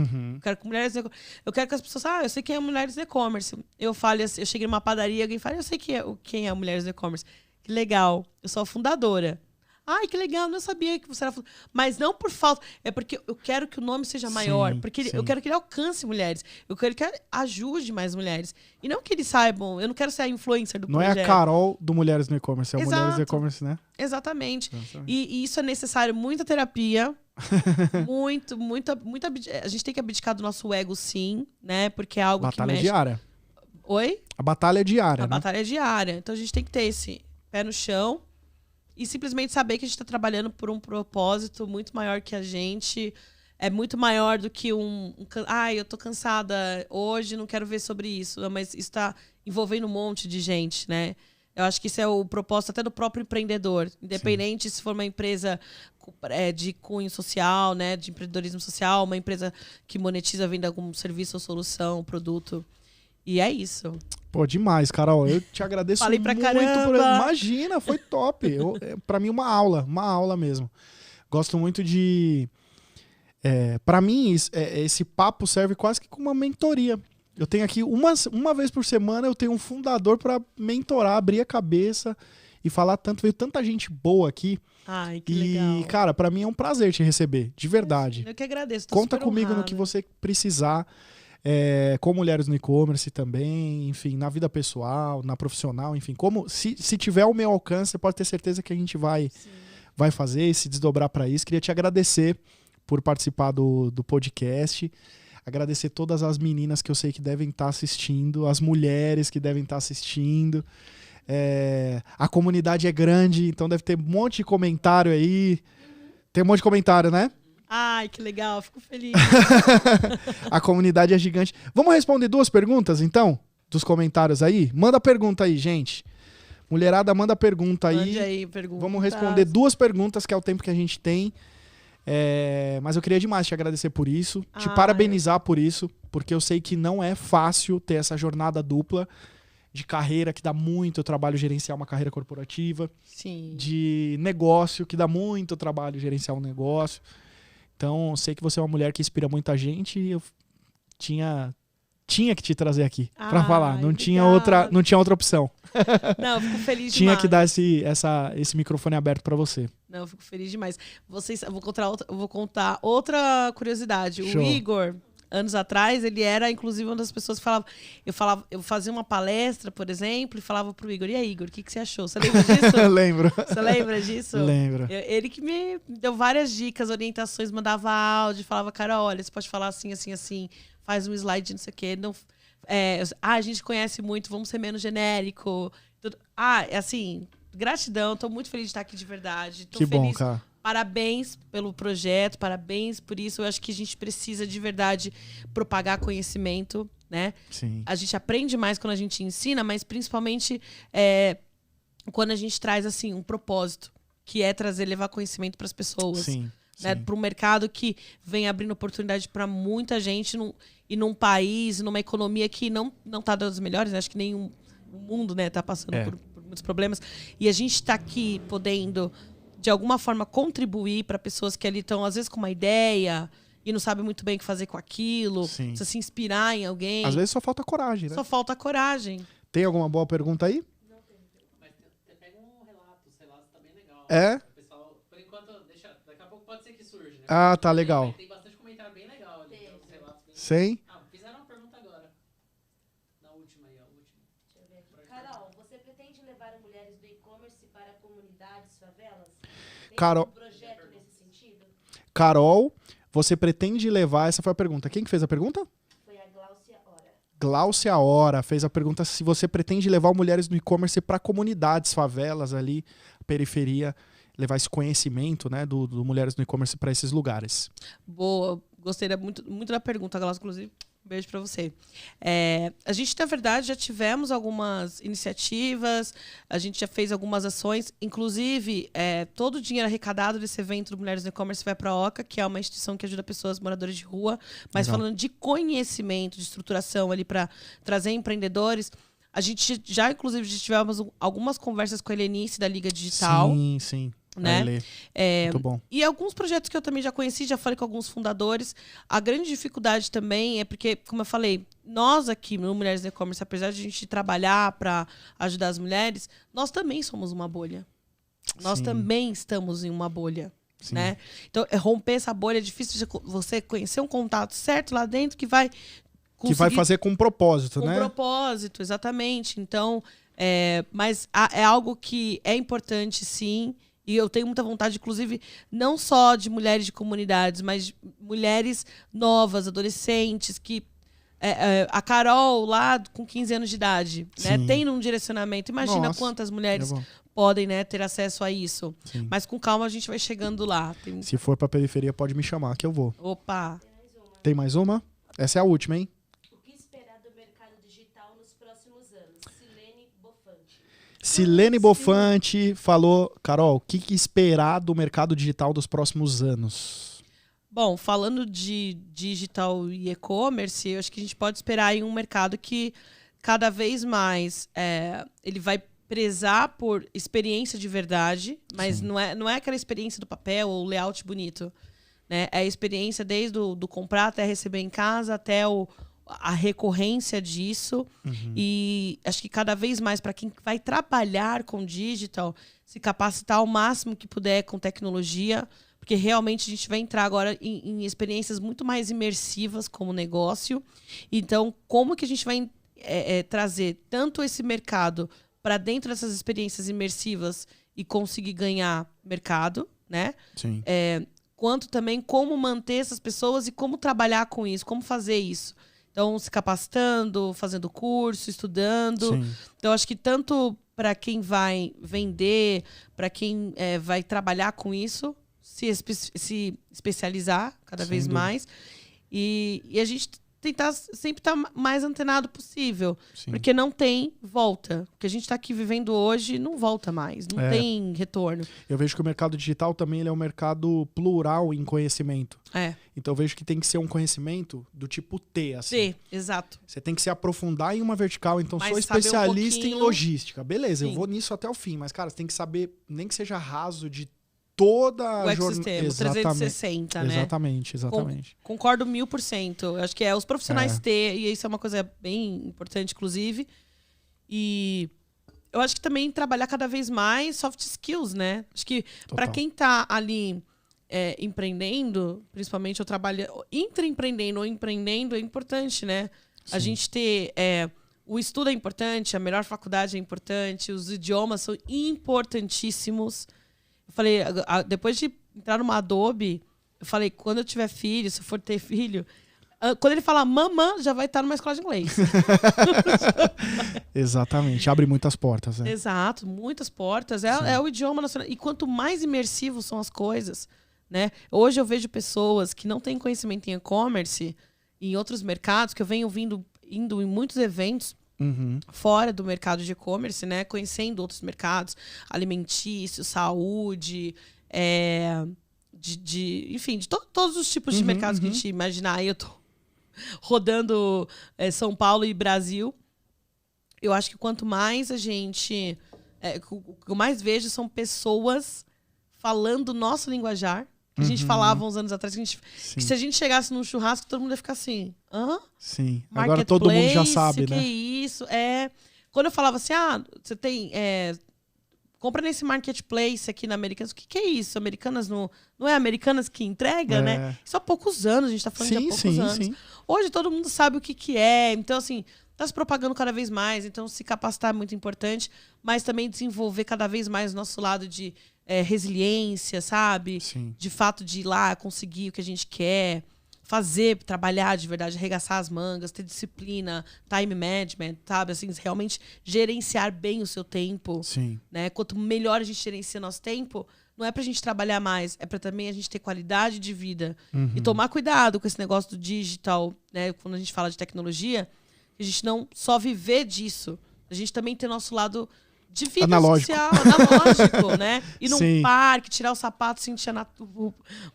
Speaker 2: Eu quero que as pessoas eu sei quem é Mulheres no E-Commerce. Eu falo assim, eu cheguei numa padaria e alguém fala, eu sei quem é Mulheres no E-Commerce. Que legal, eu sou a fundadora. Ai, que legal, não sabia que você era fundadora. Mas não por falta, é porque eu quero que o nome seja maior. Porque eu quero que ele alcance mulheres. Eu quero que ele ajude mais mulheres. E não que eles saibam, eu não quero ser a influencer do projeto.
Speaker 1: Não é a Carol do Mulheres no E-Commerce, é o Mulheres no E-Commerce, né?
Speaker 2: Exatamente. E isso é necessário, muita terapia. muita. A gente tem que abdicar do nosso ego, sim, né? Porque é algo
Speaker 1: batalha
Speaker 2: que mexe.
Speaker 1: Diária.
Speaker 2: Oi?
Speaker 1: A batalha é diária.
Speaker 2: A batalha é diária. Então a gente tem que ter esse pé no chão e simplesmente saber que a gente está trabalhando por um propósito muito maior que a gente. É muito maior do que eu tô cansada hoje, não quero ver sobre isso. Mas isso está envolvendo um monte de gente, né? Eu acho que isso é o propósito até do próprio empreendedor. Independente se for uma empresa de cunho social, né? De empreendedorismo social, uma empresa que monetiza, venda algum serviço ou solução, produto. E é isso.
Speaker 1: Pô, demais, Carol. Eu te agradeço
Speaker 2: Falei pra
Speaker 1: muito
Speaker 2: caramba.
Speaker 1: Imagina, foi top. Pra mim, uma aula mesmo. Gosto muito de... pra mim, esse papo serve quase que como uma mentoria. Eu tenho aqui, uma vez por semana, eu tenho um fundador pra mentorar, abrir a cabeça e falar tanto. Veio tanta gente boa aqui.
Speaker 2: Ai, que legal.
Speaker 1: E, cara, pra mim é um prazer te receber, de verdade.
Speaker 2: Eu que agradeço.
Speaker 1: Conta comigo no que você precisar. Com Mulheres no E-Commerce também, enfim, na vida pessoal, na profissional, enfim, se tiver o meu alcance, você pode ter certeza que a gente vai fazer e se desdobrar para isso. Queria te agradecer por participar do podcast, agradecer todas as meninas que eu sei que devem estar assistindo, as mulheres que devem estar assistindo. A comunidade é grande, então deve ter um monte de comentário aí. Tem um monte de comentário, né?
Speaker 2: Ai, que legal, fico feliz.
Speaker 1: A comunidade é gigante. Vamos responder 2 perguntas, então? Dos comentários aí? Manda pergunta aí, gente. Mulherada, manda pergunta aí.
Speaker 2: Mande aí, pergunta.
Speaker 1: Vamos responder 2 perguntas, que é o tempo que a gente tem. Mas eu queria demais te agradecer por isso. Te parabenizar por isso. Porque eu sei que não é fácil ter essa jornada dupla de carreira, que dá muito trabalho gerenciar uma carreira corporativa.
Speaker 2: Sim.
Speaker 1: De negócio, que dá muito trabalho gerenciar um negócio. Então, sei que você é uma mulher que inspira muita gente e eu tinha que te trazer aqui pra falar. Não tinha outra opção.
Speaker 2: Não, eu fico feliz
Speaker 1: Tinha
Speaker 2: demais.
Speaker 1: que dar esse microfone aberto pra você.
Speaker 2: Não, eu fico feliz demais. Eu vou contar outra curiosidade.
Speaker 1: Show.
Speaker 2: O Igor, anos atrás, ele era, inclusive, uma das pessoas que falava... Eu fazia uma palestra, por exemplo, e falava pro Igor, e aí, Igor, o que você achou? Você lembra disso?
Speaker 1: Lembro.
Speaker 2: Você lembra disso?
Speaker 1: Lembro.
Speaker 2: Ele que me deu várias dicas, orientações, mandava áudio, falava, cara, olha, você pode falar assim, assim, assim, faz um slide, não sei o quê. Não, a gente conhece muito, vamos ser menos genérico. Assim, gratidão, tô muito feliz de estar aqui de verdade. Tô
Speaker 1: que
Speaker 2: feliz.
Speaker 1: Bom, cara.
Speaker 2: Parabéns pelo projeto, parabéns por isso. Eu acho que a gente precisa de verdade propagar conhecimento, né?
Speaker 1: Sim.
Speaker 2: A gente aprende mais quando a gente ensina, mas principalmente quando a gente traz assim um propósito, que é levar conhecimento para as pessoas.
Speaker 1: Sim.
Speaker 2: Né? Para um mercado que vem abrindo oportunidade para muita gente e num país, numa economia que não está das melhores, né? Acho que nem o mundo, né, tá passando por muitos problemas. E a gente está aqui podendo de alguma forma contribuir para pessoas que ali estão às vezes com uma ideia e não sabe muito bem o que fazer com aquilo,
Speaker 1: Sim.
Speaker 2: precisa se inspirar em alguém.
Speaker 1: Às vezes só falta coragem, né?
Speaker 2: Só falta coragem.
Speaker 1: Tem alguma boa pergunta aí?
Speaker 3: Não tem. Mas pega um relato, os relatos tá bem legal.
Speaker 1: É?
Speaker 3: O pessoal, por enquanto, daqui a pouco pode ser que surja, né?
Speaker 1: Ah, tá legal.
Speaker 3: Tem bastante comentário bem legal ali, então, os relatos bem...
Speaker 1: Sim?
Speaker 3: Fizeram uma pergunta agora. Na última aí, a última.
Speaker 4: Deixa eu ver aqui. Carol, você pretende levar mulheres do e-commerce para comunidades favelas? Tem
Speaker 1: Carol-
Speaker 4: um projeto nesse sentido?
Speaker 1: Carol, você pretende levar... Essa foi a pergunta. Quem que fez a pergunta?
Speaker 4: Foi a Gláucia Ora.
Speaker 1: Gláucia Hora fez a pergunta se você pretende levar mulheres do e-commerce para comunidades, favelas ali, periferia, levar esse conhecimento, né, do mulheres do e-commerce para esses lugares.
Speaker 2: Boa, gostei muito, muito da pergunta, Glaucia, inclusive. Um beijo para você. A gente, na verdade, já tivemos algumas iniciativas, a gente já fez algumas ações, inclusive, todo o dinheiro arrecadado desse evento do Mulheres no E-Commerce vai para a OCA, que é uma instituição que ajuda pessoas moradoras de rua, mas
Speaker 1: Legal.
Speaker 2: falando de conhecimento, de estruturação ali para trazer empreendedores. A gente já, inclusive, já tivemos algumas conversas com a Helenice da Liga Digital.
Speaker 1: Sim, sim.
Speaker 2: Né?
Speaker 1: Lê. Muito bom.
Speaker 2: E alguns projetos que eu também já conheci, já falei com alguns fundadores. A grande dificuldade também é porque, como eu falei, nós aqui no Mulheres no E-Commerce, apesar de a gente trabalhar para ajudar as mulheres, nós também somos uma bolha. Nós
Speaker 1: Sim.
Speaker 2: também estamos em uma bolha.
Speaker 1: Sim.
Speaker 2: Né? Então, romper essa bolha é difícil de você conhecer um contato certo lá dentro que vai
Speaker 1: Que vai fazer com propósito,
Speaker 2: com
Speaker 1: né?
Speaker 2: propósito, exatamente. Então, mas é algo que é importante, sim. E eu tenho muita vontade, inclusive, não só de mulheres de comunidades, mas de mulheres novas, adolescentes, que a Carol, lá com 15 anos de idade, né,
Speaker 1: Sim.
Speaker 2: tem um direcionamento. Imagina
Speaker 1: Nossa,
Speaker 2: quantas mulheres
Speaker 1: eu vou.
Speaker 2: podem, né, ter acesso a isso.
Speaker 1: Sim.
Speaker 2: Mas com calma a gente vai chegando lá.
Speaker 1: Se for pra periferia, pode me chamar, que eu vou.
Speaker 2: Opa!
Speaker 1: Tem mais uma? Essa é a última, hein?
Speaker 4: O que esperar do mercado digital nos próximos anos? Silene Bofante.
Speaker 1: Silene Bofante falou, Carol, o que esperar do mercado digital dos próximos anos?
Speaker 2: Bom, falando de digital e e-commerce, eu acho que a gente pode esperar aí um mercado que cada vez mais ele vai prezar por experiência de verdade, mas não é aquela experiência do papel ou layout bonito. Né? É a experiência desde do comprar até receber em casa, até a recorrência disso. E acho que cada vez mais, para quem vai trabalhar com digital, se capacitar ao máximo que puder com tecnologia, porque realmente a gente vai entrar agora em experiências muito mais imersivas como negócio. Então, como que a gente vai trazer tanto esse mercado para dentro dessas experiências imersivas e conseguir ganhar mercado, né?
Speaker 1: Sim.
Speaker 2: Quanto também como manter essas pessoas e como trabalhar com isso, como fazer isso. Então, se capacitando, fazendo curso, estudando.
Speaker 1: Sim.
Speaker 2: Então, acho que tanto para quem vai vender, para quem vai trabalhar com isso, se especializar cada
Speaker 1: Sem
Speaker 2: vez
Speaker 1: dúvida.
Speaker 2: mais. E a gente tentar sempre estar mais antenado possível.
Speaker 1: Sim.
Speaker 2: Porque não tem volta. O que a gente está aqui vivendo hoje não volta mais. Não tem retorno.
Speaker 1: Eu vejo que o mercado digital também ele é um mercado plural em conhecimento. Então eu vejo que tem que ser um conhecimento do tipo T, assim.
Speaker 2: Sim, exato.
Speaker 1: Você tem que se aprofundar em uma vertical. Então,
Speaker 2: Mas
Speaker 1: sou
Speaker 2: saber um
Speaker 1: especialista em
Speaker 2: pouquinho-
Speaker 1: logística. Beleza, eu
Speaker 2: Sim.
Speaker 1: vou nisso até o fim. Mas, cara, você tem que saber, nem que seja raso de toda
Speaker 2: O
Speaker 1: a
Speaker 2: ecossistema, o 360, né?
Speaker 1: Exatamente.
Speaker 2: Concordo 1000%. Eu acho que os profissionais ter, e isso é uma coisa bem importante, inclusive. E eu acho que também trabalhar cada vez mais soft skills, né? Acho que para
Speaker 1: Total.
Speaker 2: quem tá ali empreendendo, principalmente eu trabalho intraempreendendo ou empreendendo, é importante, né? A
Speaker 1: Sim.
Speaker 2: gente ter... o estudo é importante, a melhor faculdade é importante, os idiomas são importantíssimos. Eu falei, depois de entrar numa Adobe, eu falei, quando eu tiver filho, se eu for ter filho, quando ele falar mamã, já vai estar numa escola de inglês.
Speaker 1: Exatamente. Abre muitas portas. Né?
Speaker 2: Exato, muitas portas. É o idioma nacional. E quanto mais imersivos são as coisas, né? Hoje eu vejo pessoas que não têm conhecimento em e-commerce, em outros mercados, que eu venho indo em muitos eventos, fora do mercado de e-commerce, né? Conhecendo outros mercados, alimentício, saúde, enfim, de todos os tipos de mercados que a gente imaginar. Aí eu tô rodando São Paulo e Brasil. Eu acho que quanto mais a gente... o que eu mais vejo são pessoas falando o nosso linguajar, Que a gente falava uns anos atrás, que
Speaker 1: Sim.
Speaker 2: se a gente chegasse num churrasco, todo mundo ia ficar assim, hã?
Speaker 1: Sim. Agora todo mundo já sabe,
Speaker 2: que
Speaker 1: né?
Speaker 2: é isso? Quando eu falava assim, você tem... compra nesse marketplace aqui na Americanas. O que é isso? Americanas não é Americanas que entrega, né? Isso há poucos anos, a gente tá falando de há poucos anos.
Speaker 1: Sim.
Speaker 2: Hoje todo mundo sabe o que é. Então, assim, tá se propagando cada vez mais. Então, se capacitar é muito importante. Mas também desenvolver cada vez mais o nosso lado de resiliência, sabe?
Speaker 1: Sim.
Speaker 2: De fato de ir lá, conseguir o que a gente quer. Fazer, trabalhar de verdade, arregaçar as mangas, ter disciplina, time management, sabe? Assim, realmente gerenciar bem o seu tempo.
Speaker 1: Sim.
Speaker 2: Né? Quanto melhor a gente gerencia nosso tempo, não é pra gente trabalhar mais, é pra também a gente ter qualidade de vida. E tomar cuidado com esse negócio do digital, né? Quando a gente fala de tecnologia, a gente não só viver disso, a gente também ter nosso lado de vida social, analógico, né? Ir num parque, tirar o sapato, sentir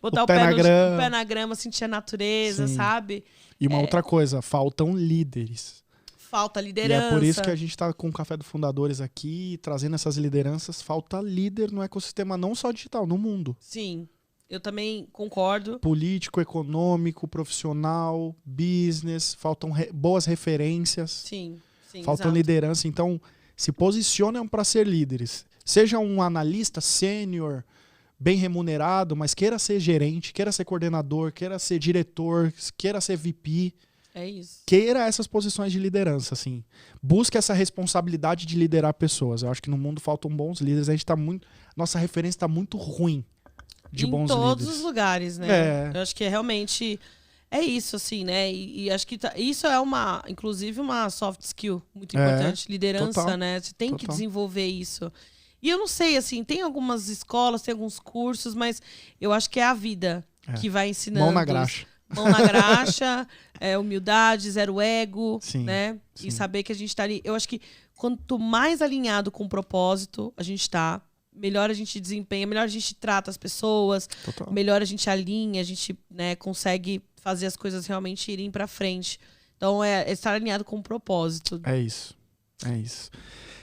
Speaker 2: botar o pé na grama, sentir a natureza, sabe?
Speaker 1: E uma outra coisa, faltam líderes.
Speaker 2: Falta liderança.
Speaker 1: E é por isso que a gente está com o Café dos Fundadores aqui, trazendo essas lideranças. Falta líder no ecossistema, não só digital, no mundo.
Speaker 2: Sim, eu também concordo.
Speaker 1: Político, econômico, profissional, business, faltam boas referências.
Speaker 2: Sim,
Speaker 1: faltam liderança. Então, se posicionam para ser líderes. Seja um analista sênior, bem remunerado, mas queira ser gerente, queira ser coordenador, queira ser diretor, queira ser VP.
Speaker 2: É isso.
Speaker 1: Queira essas posições de liderança, assim. Busque essa responsabilidade de liderar pessoas. Eu acho que no mundo faltam bons líderes. A gente tá muito... Nossa referência está muito ruim de bons líderes.
Speaker 2: Em todos os lugares, né? Eu acho que realmente... É isso, assim, né? E acho que isso é inclusive uma soft skill muito importante. Liderança,
Speaker 1: total,
Speaker 2: né? Você tem que desenvolver isso. E eu não sei, assim, tem algumas escolas, tem alguns cursos, mas eu acho que é a vida que vai ensinando.
Speaker 1: Mão na graxa.
Speaker 2: Mão na graxa, humildade, zero ego, né?
Speaker 1: Sim.
Speaker 2: E saber que a gente tá ali. Eu acho que quanto mais alinhado com o propósito a gente tá, melhor a gente desempenha, melhor a gente trata as pessoas, melhor a gente alinha, a gente, né, consegue fazer as coisas realmente irem pra frente. Então, é estar alinhado com o propósito.
Speaker 1: É isso.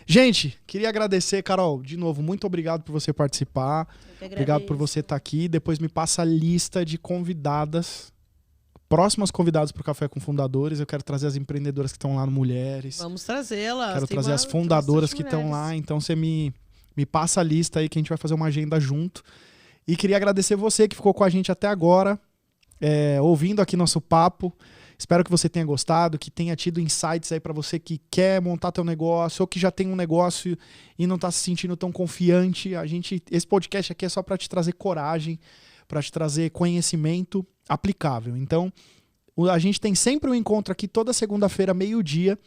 Speaker 1: Gente, queria agradecer, Carol, de novo, muito obrigado por você participar. Obrigado por você estar aqui. Depois me passa a lista de convidadas, próximas convidadas para o Café com Fundadores. Eu quero trazer as empreendedoras que estão lá no Mulheres.
Speaker 2: Vamos trazê-las.
Speaker 1: Quero trazer as fundadoras que estão lá. Então, você me passa a lista aí que a gente vai fazer uma agenda junto. E queria agradecer você que ficou com a gente até agora, ouvindo aqui nosso papo. Espero que você tenha gostado, que tenha tido insights aí para você que quer montar teu negócio ou que já tem um negócio e não está se sentindo tão confiante. Esse podcast aqui é só para te trazer coragem, para te trazer conhecimento aplicável. Então, a gente tem sempre um encontro aqui toda segunda-feira, meio-dia.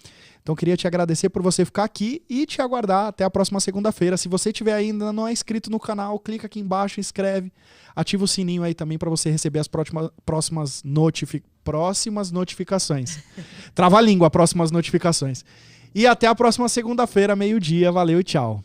Speaker 1: Então, queria te agradecer por você ficar aqui e te aguardar até a próxima segunda-feira. Se você tiver ainda não é inscrito no canal, clica aqui embaixo, inscreve, ativa o sininho aí também para você receber as próximas notificações. Trava a língua, próximas notificações. E até a próxima segunda-feira, meio-dia. Valeu e tchau.